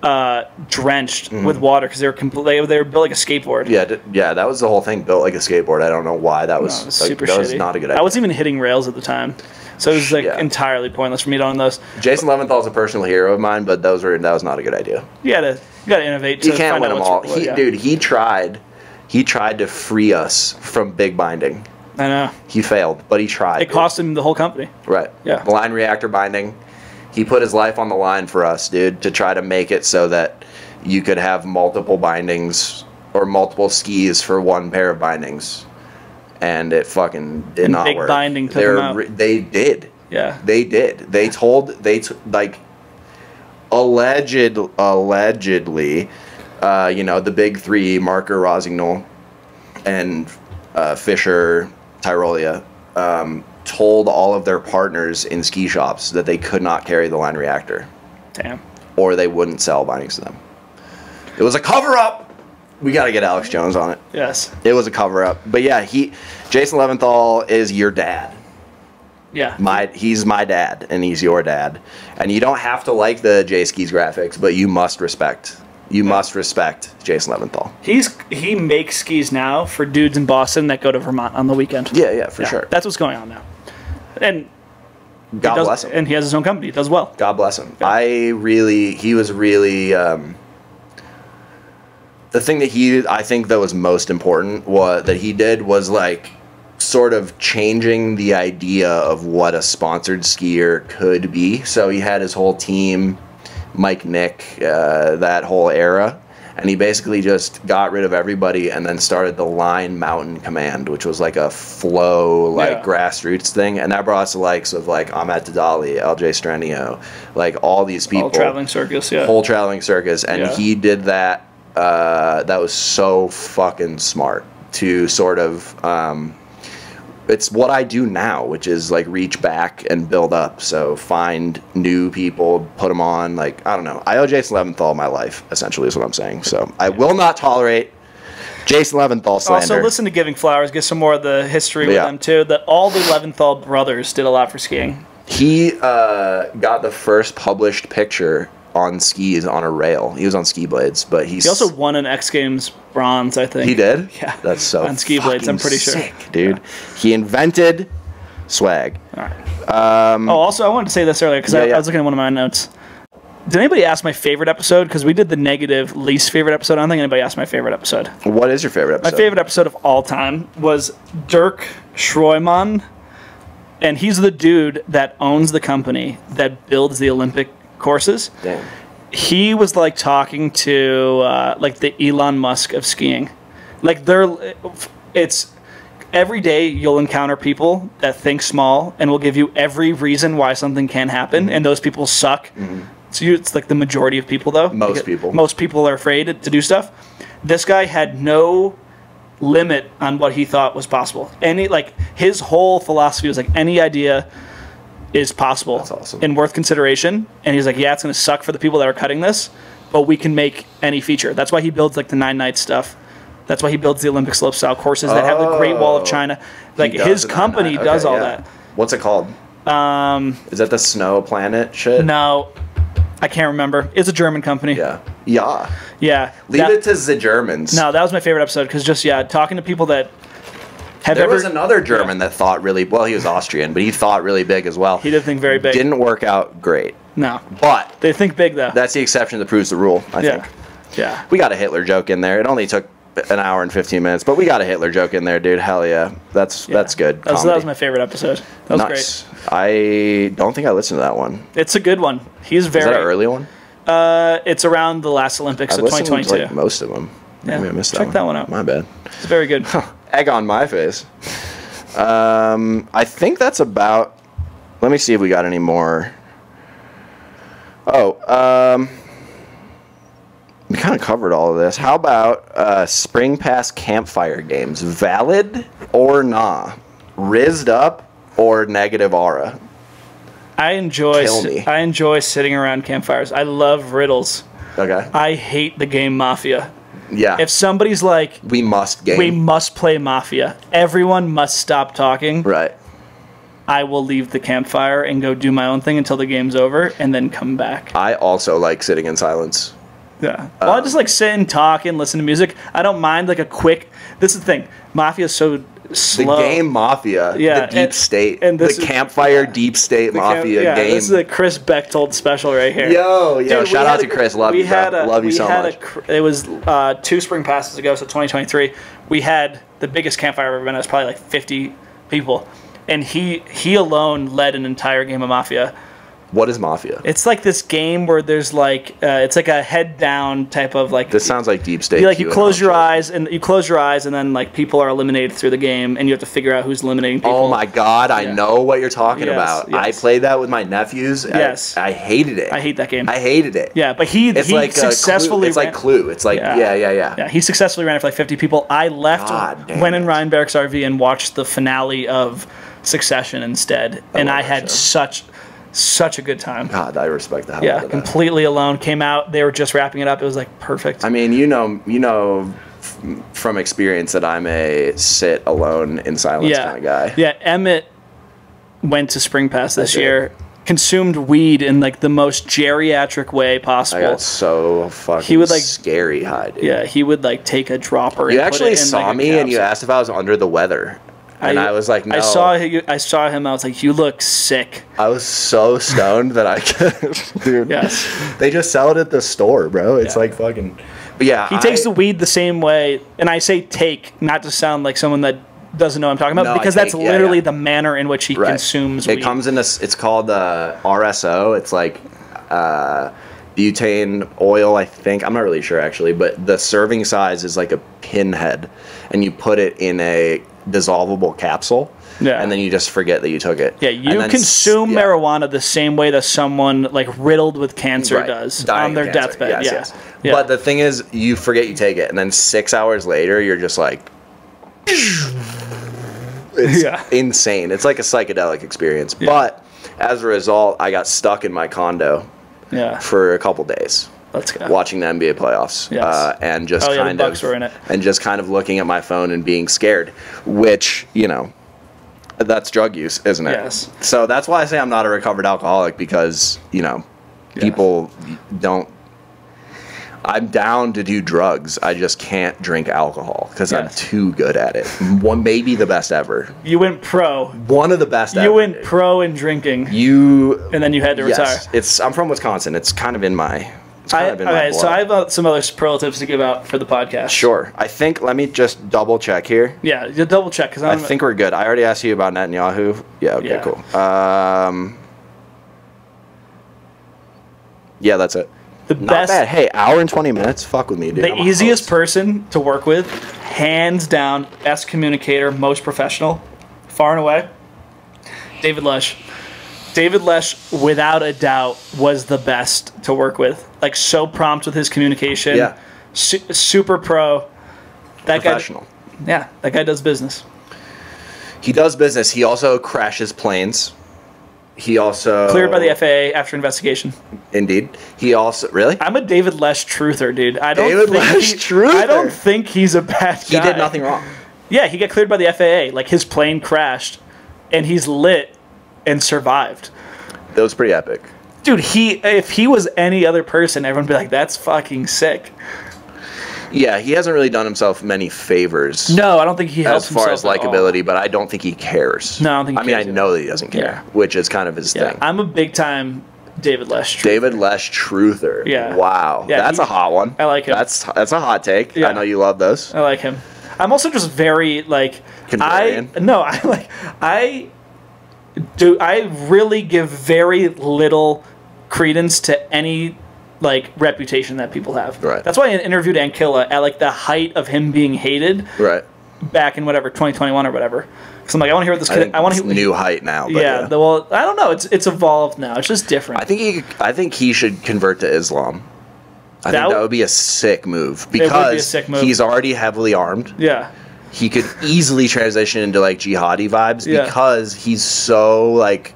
drenched with water because they were built like a skateboard. Yeah, that was the whole thing. Built like a skateboard. I don't know why that was. No, it was super that shitty. was not a good idea. I wasn't even hitting rails at the time, so it was entirely pointless for me to own those. Jason Leventhal's a personal hero of mine, but that was not a good idea. You gotta innovate. You can't win them all. Dude, he tried to free us from big binding. I know. He failed, but he tried. It cost him the whole company. Right. Yeah. The line reactor binding. He put his life on the line for us, dude, to try to make it so that you could have multiple bindings or multiple skis for one pair of bindings. And it fucking did not work. Big binding took them out. They did. Yeah. They did. Allegedly, the big three, Marker, Rosignol, and Fisher, Tyrolia, told all of their partners in ski shops that they could not carry the line reactor. Damn. Or they wouldn't sell bindings to them. It was a cover-up. We got to get Alex Jones on it. Yes. It was a cover-up. But yeah, Jason Leventhal is your dad. Yeah. He's my dad, and he's your dad. And you don't have to like the J Skis graphics, but you must respect. You must respect Jason Leventhal. He makes skis now for dudes in Boston that go to Vermont on the weekend. Yeah, for sure. That's what's going on now. And God bless him. And he has his own company. He does well. God bless him. Yeah. He was really the thing that I think that was most important was like sort of changing the idea of what a sponsored skier could be. So he had his whole team, Mike Nick, that whole era, and he basically just got rid of everybody and then started the Line Mountain Command, which was like a flow, grassroots thing, and that brought us the likes of like Emmett, LJ Strenio, like all these people. Whole traveling circus, and he did that. That was so fucking smart to sort of. It's what I do now, which is like reach back and build up. So find new people, put them on. Like, I don't know. I owe Jason Leventhal my life, essentially, is what I'm saying. So I will not tolerate Jason Leventhal slander. Also, listen to Giving Flowers. Get some more of the history with them, too. All the Leventhal brothers did a lot for skiing. He got the first published picture on skis on a rail. He was on ski blades, but he also won an X Games bronze, I think. He did? Yeah. That's so on ski blades, I'm pretty sick, sure. Dude. Yeah. He invented swag. All right. Also, I wanted to say this earlier because I was looking at one of my notes. Did anybody ask my favorite episode? Because we did the negative least favorite episode. I don't think anybody asked my favorite episode. What is your favorite episode? My favorite episode of all time was Dirk Schroemann, and he's the dude that owns the company that builds the Olympic courses. Damn. He was like talking to like the Elon Musk of skiing. Like it's every day you'll encounter people that think small and will give you every reason why something can happen, and those people suck. So it's like the majority of people, though. Most people are afraid to do stuff. This guy had no limit on what he thought was possible. His whole philosophy was like any idea is possible. That's awesome. And worth consideration. And he's like, yeah, it's going to suck for the people that are cutting this, but we can make any feature. That's why he builds like the 9 Night stuff. That's why he builds the Olympic slope style courses that have the Great Wall of China. Like his company does all that. What's it called? Is that the Snow Planet shit? No, I can't remember. It's a German company. Yeah. Yeah. Leave it to the Germans. No, that was my favorite episode because talking to people that There was another German that thought really well. He was Austrian, but he thought really big as well. He did think very big. Didn't work out great. No. But they think big, though. That's the exception that proves the rule, I think. Yeah. We got a Hitler joke in there. It only took an hour and 15 minutes, but we got a Hitler joke in there, dude. Hell yeah. That's good. That was my favorite episode. That was nice. Great. I don't think I listened to that one. It's a good one. He's very... Is that an early one? It's around the last Olympics of 2022. To, like, most of them. Yeah. Maybe I missed Check that one out. My bad. It's very good. Egg on my face. I think that's about... Let me see if we got any more. We kind of covered all of this. How about Spring Pass campfire games? Valid or nah? Rizzed up or negative aura? I enjoy sitting around campfires. I love riddles. Okay. I hate the game Mafia. Yeah. If somebody's like, we must play Mafia, everyone must stop talking. Right. I will leave the campfire and go do my own thing until the game's over and then come back. I also like sitting in silence. Yeah. Well, I just like sit and talk and listen to music. I don't mind like a quick... This is the thing. Mafia is so slow. The game Mafia. Yeah. The deep state. And the campfire deep state Mafia game. This is a Chris Bechtold special right here. Yo, dude, shout out to Chris. Love you, bro. Love you so much. It was 2 spring passes ago, so 2023. We had the biggest campfire I've ever been at. It was probably like 50 people. And he alone led an entire game of Mafia. What is Mafia? It's like this game where there's like it's like a head down type of like. This sounds like deep state. You close your eyes and then like people are eliminated through the game and you have to figure out who's eliminating people. Oh my god, I know what you're talking about. Yes. I played that with my nephews. Yes, I hated it. I hate that game. I hated it. Yeah, but he successfully. It's like Clue. It's like yeah. He successfully ran it for like 50 people. I left, went in Ryan Barrick's RV and watched the finale of Succession instead, and I had such a good time. God, I respect the hell out of that. Completely alone. Came out. They were just wrapping it up. It was like perfect. I mean, you know, from experience that I'm a sit alone in silence kind of guy. Yeah, Emmett went to Spring Pass this year. Consumed weed in like the most geriatric way possible. I got so fucking scary high, dude. Yeah, he would like take a dropper. You actually saw me and you asked if I was under the weather. And I was like, no. I saw him. I was like, you look sick. I was so stoned that I could. Dude. Yes. They just sell it at the store, bro. It's like fucking. But yeah. He takes the weed the same way. And I say take, not to sound like someone that doesn't know what I'm talking about, because that's literally the manner in which he consumes weed. It comes in it's called RSO. It's like butane oil, I think. I'm not really sure, actually. But the serving size is like a pinhead. And you put it in a dissolvable capsule, and then you just forget that you took it. Yeah, you consume marijuana the same way that someone like riddled with cancer does on their deathbed. Yes. But the thing is, you forget you take it, and then 6 hours later, you're just like, it's insane. It's like a psychedelic experience. Yeah. But as a result, I got stuck in my condo for a couple days. Let's go. Watching the NBA playoffs, and just the Bucks were in it. And just kind of looking at my phone and being scared, which that's drug use, isn't it? Yes. So that's why I say I'm not a recovered alcoholic, because people don't. I'm down to do drugs. I just can't drink alcohol because I'm too good at it. Maybe the best ever. You went pro. One of the best ever. You went pro in drinking. And then you had to retire. I'm from Wisconsin. It's kind of in my. So I have some other superlatives to give out for the podcast. Sure. I think, let me just double check here. Yeah, you double check. Cause I think we're good. I already asked you about Netanyahu. Yeah, okay, cool. Yeah, that's it. Not bad. Hey, hour and 20 minutes. Fuck with me, dude. The easiest person to work with, hands down, best communicator, most professional, far and away, David Lesh. David Lesh, without a doubt, was the best to work with. Like, so prompt with his communication. Yeah. Super pro. Professional. That guy does business. He does business. He also crashes planes. He also... Cleared by the FAA after investigation. Indeed. He also... Really? I'm a David Lesh truther, dude. I don't think he's a bad guy. He did nothing wrong. Yeah, he got cleared by the FAA. Like, his plane crashed, and he's lit and survived. That was pretty epic. Dude, if he was any other person, everyone would be like, that's fucking sick. Yeah, he hasn't really done himself many favors. No, I don't think he helps as far as himself at all. likability, but I don't think he cares. No, I don't think he I cares mean, I know that he doesn't care, which is kind of his thing. I'm a big time David Lesh truther. David Lesh truther. Yeah. Wow. Yeah, That's a hot one. I like him. That's a hot take. Yeah. I know you love those. I like him. I'm also just very like Contrarian. I really give very little credence to any like reputation that people have. Right. That's why I interviewed Ankilla at like the height of him being hated. Right. Back in whatever 2021 or whatever. Because I'm like, I want to hear what this kid. I want to hear new height now. But yeah. Well, I don't know. It's evolved now. It's just different. I think he should convert to Islam. I think that would be a sick move because he's already heavily armed. Yeah. He could easily transition into like jihadi vibes because he's so like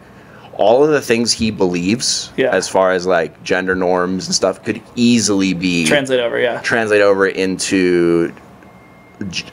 all of the things he believes as far as like gender norms and stuff could easily be translate over into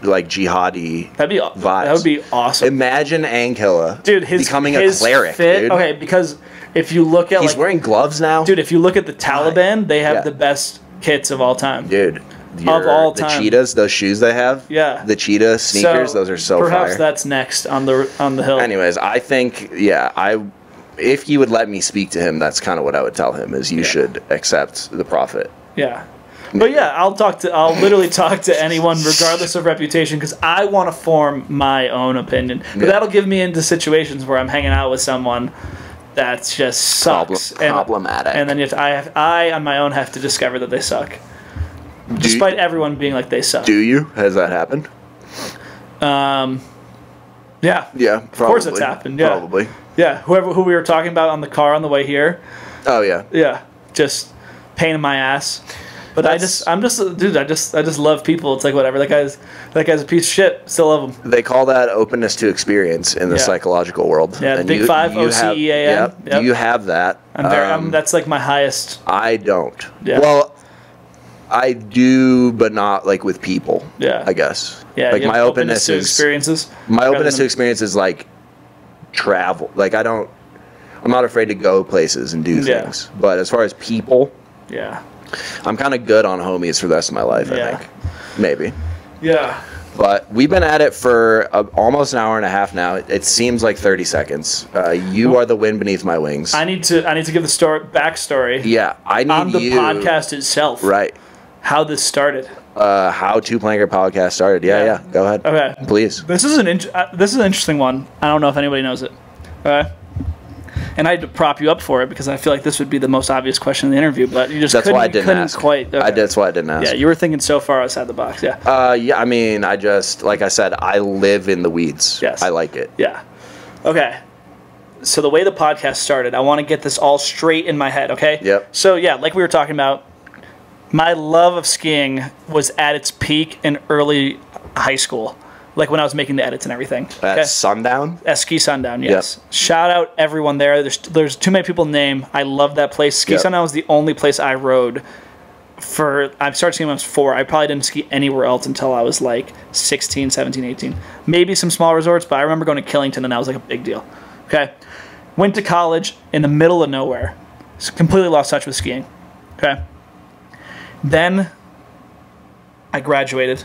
like jihadi vibes. That would be awesome. Imagine Ankilla, dude, becoming a cleric. Dude. Okay, because if you look at he's wearing gloves now, dude. If you look at the Taliban, they have the best kits of all time, dude. Of all time, the cheetahs, those shoes they have, the cheetah sneakers, those are so perhaps fire. That's next on the hill. Anyways, I think if he would let me speak to him, that's kind of what I would tell him: is you should accept the prophet. Yeah. But yeah, I'll literally talk to anyone regardless of reputation because I want to form my own opinion. But that'll give me into situations where I'm hanging out with someone that just sucks. Problematic. And then I on my own have to discover that they suck. Despite everyone being like they suck. Do you? Has that happened? Yeah. Yeah, probably. Of course it's happened, yeah. Probably. Yeah, who we were talking about on the car on the way here. Oh, yeah. Yeah, just pain in my ass. But I just love people. It's like whatever. That guy's a piece of shit. Still love him. They call that openness to experience in the psychological world. Yeah, the big five, OCEAN. Yep. You have that. That's like my highest. I don't. Yeah. Well, I do, but not like with people. Yeah. I guess. Yeah. Like my openness to experiences. My openness to experience is like travel. Like I'm not afraid to go places and do things. But as far as people. Yeah. I'm kind of good on homies for the rest of my life, I think. Maybe. Yeah. But we've been at it for almost an hour and a half now. It seems like 30 seconds. You are the wind beneath my wings. I need to give the backstory. Yeah, I need on the podcast itself. Right. How this started. How Two Planker podcast started. Yeah. Go ahead. Okay. Please. This is an interesting one. I don't know if anybody knows it. Okay. And I had to prop you up for it because I feel like this would be the most obvious question in the interview, but you just couldn't ask. Quite. Okay. That's why I didn't ask. Yeah, you were thinking so far outside the box. Yeah. Yeah. I mean, like I said, I live in the weeds. Yes. I like it. Yeah. Okay. So the way the podcast started, I want to get this all straight in my head. Okay. Yep. So yeah, like we were talking about, my love of skiing was at its peak in early high school. Like when I was making the edits and everything. At Sundown? At Ski Sundown, yes. Yep. Shout out everyone there. There's too many people to name. I love that place. Ski Sundown was the only place I rode I started skiing when I was 4. I probably didn't ski anywhere else until I was like 16, 17, 18. Maybe some small resorts, but I remember going to Killington and that was like a big deal. Okay. Went to college in the middle of nowhere. Completely lost touch with skiing. Okay. Then I graduated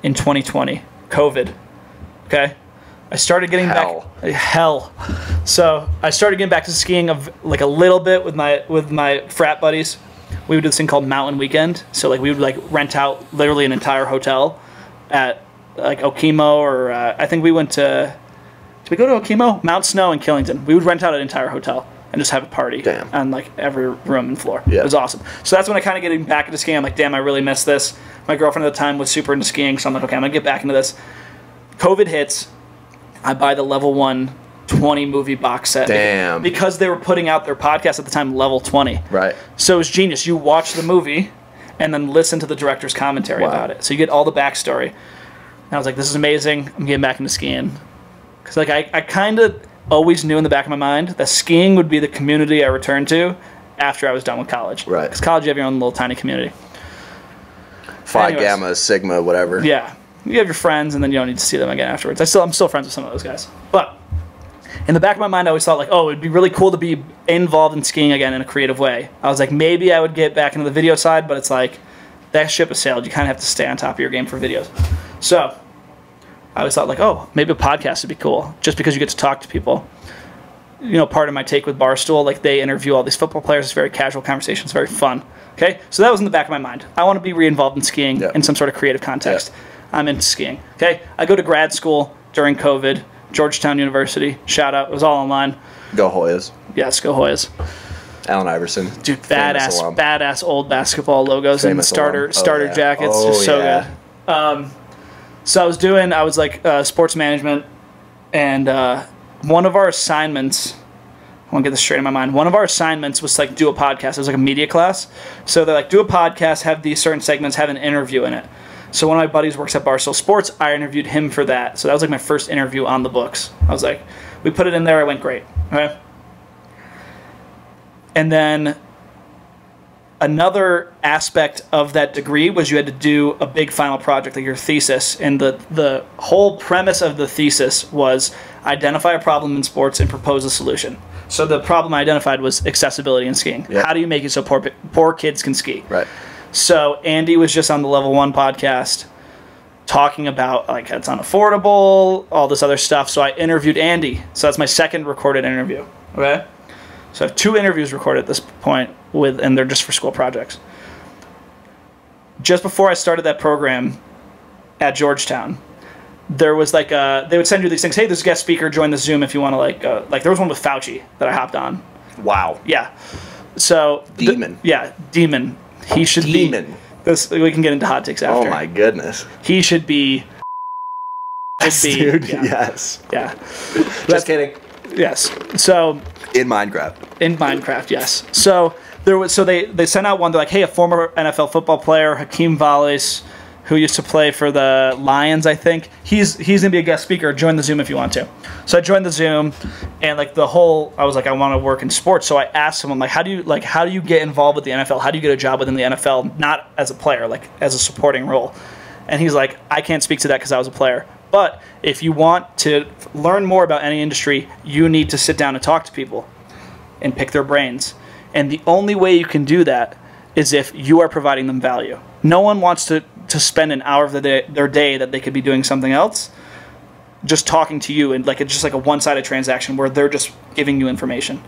in 2020. COVID. Okay. I started getting back. So I started getting back to skiing like a little bit with my frat buddies. We would do this thing called Mountain Weekend. So like we would like rent out literally an entire hotel at like Okemo or I think we went to. Did we go to Okemo? Mount Snow and Killington. We would rent out an entire hotel and just have a party on like every room and floor. Yeah. It was awesome. So that's when I kind of getting back into skiing. I'm like, damn, I really miss this. My girlfriend at the time was super into skiing, so I'm like, okay, I'm gonna get back into this. COVID hits. I buy the Level 1 20 movie box set. Damn. Because they were putting out their podcast at the time, Level 20. Right. So it was genius. You watch the movie and then listen to the director's commentary about it. So you get all the backstory. And I was like, this is amazing. I'm getting back into skiing. Because like I kind of always knew in the back of my mind that skiing would be the community I returned to after I was done with college. Right. Because college, you have your own little tiny community. Phi, Gamma, Sigma, whatever. Yeah. You have your friends, and then you don't need to see them again afterwards. I'm still friends with some of those guys. But in the back of my mind, I always thought, like, oh, it'd be really cool to be involved in skiing again in a creative way. I was like, maybe I would get back into the video side, but it's like, that ship has sailed. You kind of have to stay on top of your game for videos. So I always thought, like, oh, maybe a podcast would be cool, just because you get to talk to people. You know, part of my take with Barstool, like, they interview all these football players. It's very casual conversation. It's very fun. Okay? So that was in the back of my mind. I want to be re-involved in skiing in some sort of creative context. I'm into skiing. Okay? I go to grad school during COVID, Georgetown University. Shout out. It was all online. Go Hoyas. Yes, go Hoyas. Allen Iverson. Dude, badass old basketball logos and starter jackets. Oh, just so good. So I was like sports management, and one of our assignments, I want to get this straight in my mind, one of our assignments was like do a podcast. It was like a media class. So they're like, do a podcast, have these certain segments, have an interview in it. So one of my buddies works at Barstool Sports. I interviewed him for that. So that was like my first interview on the books. I was like, we put it in there. It went great. Okay. And then another aspect of that degree was you had to do a big final project, like your thesis. And the whole premise of the thesis was identify a problem in sports and propose a solution. So the problem I identified was accessibility in skiing. Yep. How do you make it so poor kids can ski? Right. So Andy was just on the Level 1 podcast talking about, like, it's unaffordable, all this other stuff. So I interviewed Andy. So that's my second recorded interview. Okay? So I have 2 interviews recorded at this point, and they're just for school projects. Just before I started that program at Georgetown, there was like they would send you these things. Hey, there's a guest speaker. Join the Zoom if you want to like there was one with Fauci that I hopped on. Wow. Yeah. So Demon. Demon. He should Demon. be. This we can get into hot takes after. Oh my goodness. He should be. Dude. Yeah. Yes. Yeah. Just kidding. Yes. So. In Minecraft, yes. So they sent out one. They're like, hey, a former NFL football player, Hakeem Valles, who used to play for the Lions, I think. He's gonna be a guest speaker. Join the Zoom if you want to. So I joined the Zoom, and like I was like, I want to work in sports. So I asked him, I'm like, how do you get involved with the NFL? How do you get a job within the NFL, not as a player, like as a supporting role? And he's like, I can't speak to that because I was a player. But if you want to learn more about any industry, you need to sit down and talk to people and pick their brains. And the only way you can do that is if you are providing them value. No one wants to spend an hour of their day that they could be doing something else just talking to you, and like it's just like a one-sided transaction where they're just giving you information.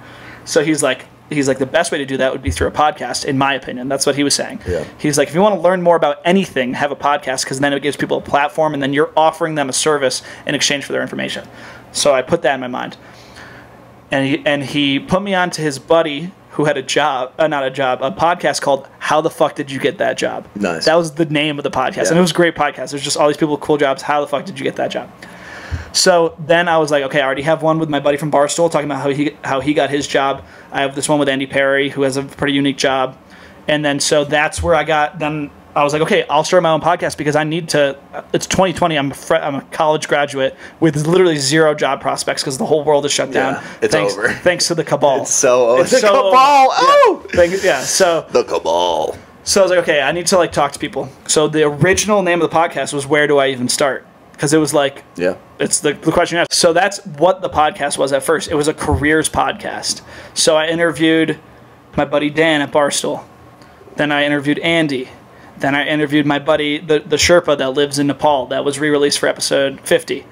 So he's like the best way to do that would be through a podcast, in my opinion. That's what he was saying. Yeah. He's like, if you want to learn more about anything, have a podcast, because then it gives people a platform, and then you're offering them a service in exchange for their information. So I put that in my mind. And he put me on to his buddy who had a podcast called How the Fuck Did You Get That Job? Nice. That was the name of the podcast. Yeah. And it was a great podcast. There's just all these people with cool jobs. How the fuck did you get that job? So then I was like, okay, I already have one with my buddy from Barstool talking about how he got his job. I have this one with Andy Perry, who has a pretty unique job. And then so that's where then I was like, okay, I'll start my own podcast because I need to. It's 2020. I'm a college graduate with literally 0 job prospects because the whole world is shut down. It's over. Thanks to the cabal. It's so over. The cabal. Oh! So the cabal. So I was like, okay, I need to like talk to people. So the original name of the podcast was Where Do I Even Start? Because it was like, it's the question you asked. So that's what the podcast was at first. It was a careers podcast. So I interviewed my buddy Dan at Barstool. Then I interviewed Andy. Then I interviewed my buddy, the Sherpa that lives in Nepal. That was re-released for episode 50.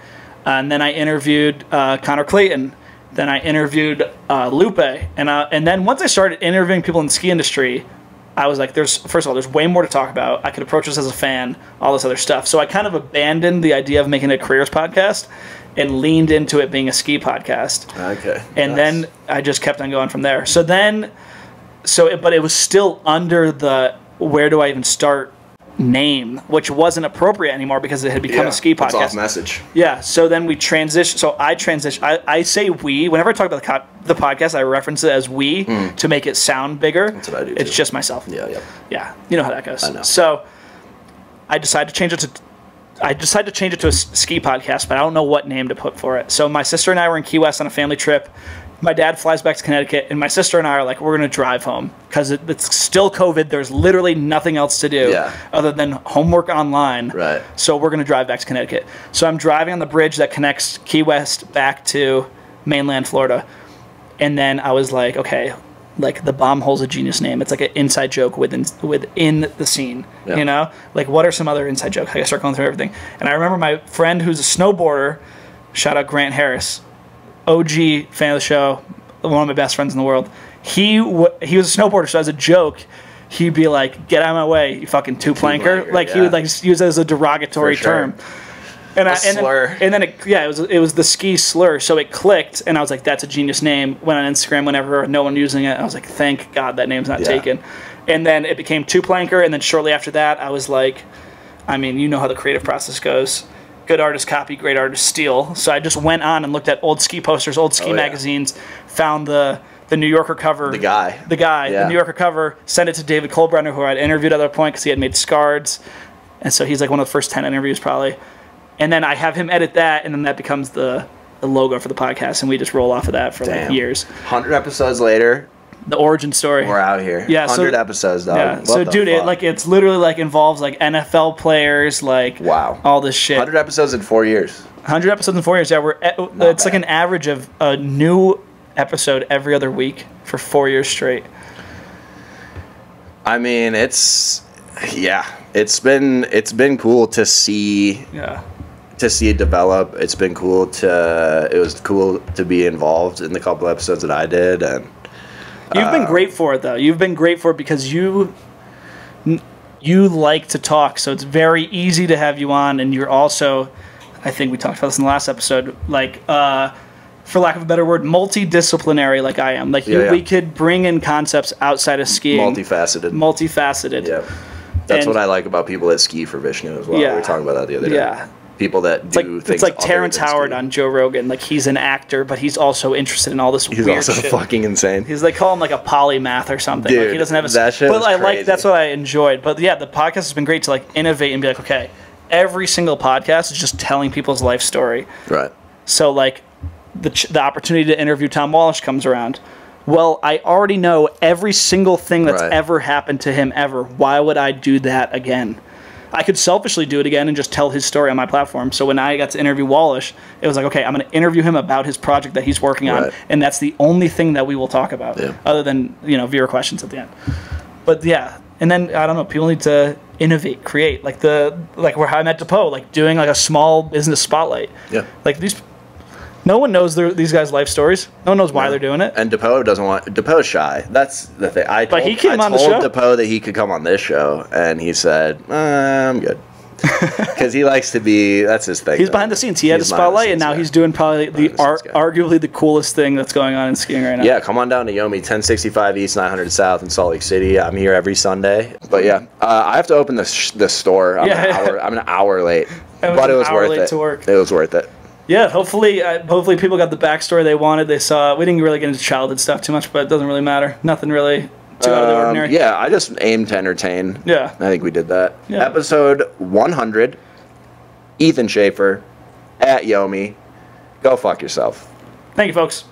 And then I interviewed Connor Clayton. Then I interviewed Lupe. And then once I started interviewing people in the ski industry, I was like, first of all, there's way more to talk about. I could approach this as a fan, all this other stuff. So I kind of abandoned the idea of making a careers podcast and leaned into it being a ski podcast. Okay. And then I just kept on going from there. But it was still under the Where Do I Even Start name, which wasn't appropriate anymore because it had become a ski podcast. It's off message. Yeah. So then we transitioned. So I transitioned. I say we. Whenever I talk about the podcast, I reference it as we to make it sound bigger. That's what I do. It's just myself. Yeah. You know how that goes. I know. So I decided to change it to a ski podcast, but I don't know what name to put for it. So my sister and I were in Key West on a family trip. My dad flies back to Connecticut, and my sister and I are like, we're going to drive home because it's still COVID. There's literally nothing else to do other than homework online. Right. So we're going to drive back to Connecticut. So I'm driving on the bridge that connects Key West back to mainland Florida. And then I was like, okay, like the bomb hole's a genius name. It's like an inside joke within the scene, you know? Like, what are some other inside jokes? I gotta start going through everything. And I remember my friend who's a snowboarder, shout out Grant Harris, OG fan of the show, one of my best friends in the world. He was a snowboarder, so as a joke, he'd be like, "Get out of my way, you fucking two-planker." Like, he would like use it as a derogatory term. And slur. And then it was the ski slur, so it clicked, and I was like, that's a genius name. Went on Instagram whenever no one using it, I was like, thank God that name's not taken. And then it became two-planker, and then shortly after that, I was like, I mean, you know how the creative process goes. Good artists copy, great artists steal. So I just went on and looked at old ski posters, old ski magazines, found the New Yorker cover. The guy. The New Yorker cover, sent it to David Kohlbrenner, who I'd interviewed at that point because he had made Scards. And so he's like one of the first 10 interviews probably. And then I have him edit that, and then that becomes the logo for the podcast, and we just roll off of that for like years. 100 episodes later. The origin story. We're out here. Yeah, 100 episodes, dog. Yeah, so dude, it's literally like involves like NFL players, like all this shit. 100 episodes in 4 years. 100 episodes in 4 years. Yeah, it's like an average of a new episode every other week for 4 years straight. I mean, it's been cool to see. Yeah. To see it develop. It was cool to be involved in the couple episodes that I did, and you've been great for it though. You've been great for it because you like to talk, so it's very easy to have you on, and you're also, I think we talked about this in the last episode, like for lack of a better word, multidisciplinary like I am. Like we could bring in concepts outside of skiing. Multifaceted. Yeah. That's what I like about people that ski for Vishnu as well. We were talking about that the other day. Yeah. People that do things. It's like Terrence Howard on Joe Rogan. Like, he's an actor, but he's also interested in all this weird shit. He's also fucking insane. He's like, call him like a polymath or something. Dude, like, he doesn't have a. That shit was crazy. That's what I enjoyed. But yeah, the podcast has been great to like innovate and be like, okay, every single podcast is just telling people's life story. Right. So like, the opportunity to interview Tom Walsh comes around. Well, I already know every single thing that's ever happened to him ever. Why would I do that again? I could selfishly do it again and just tell his story on my platform. So when I got to interview Walsh, it was like, okay, I'm going to interview him about his project that he's working on, and that's the only thing that we will talk about, other than, viewer questions at the end. But yeah, and then, I don't know, people need to innovate, create, like where I met DePoe, like doing like a small business spotlight. Yeah. Like no one knows these guys' life stories. No one knows why they're doing it. And DePoe's shy. That's the thing. I told DePoe that he could come on this show, and he said, I'm good. Because he likes to be, that's his thing. He's behind the scenes. He had a spotlight, and now he's doing probably arguably the coolest thing that's going on in skiing right now. Yeah, come on down to Yomi, 1065 East, 900 South in Salt Lake City. I'm here every Sunday. But yeah, I have to open the store. I'm an hour late. But it was worth it. It was worth it. Yeah, hopefully people got the backstory they wanted. They saw. We didn't really get into childhood stuff too much, but it doesn't really matter. Nothing really too out of the ordinary. Yeah, I just aimed to entertain. Yeah, I think we did that. Yeah. Episode 100. Ethan Shafer at Yomi. Go fuck yourself. Thank you, folks.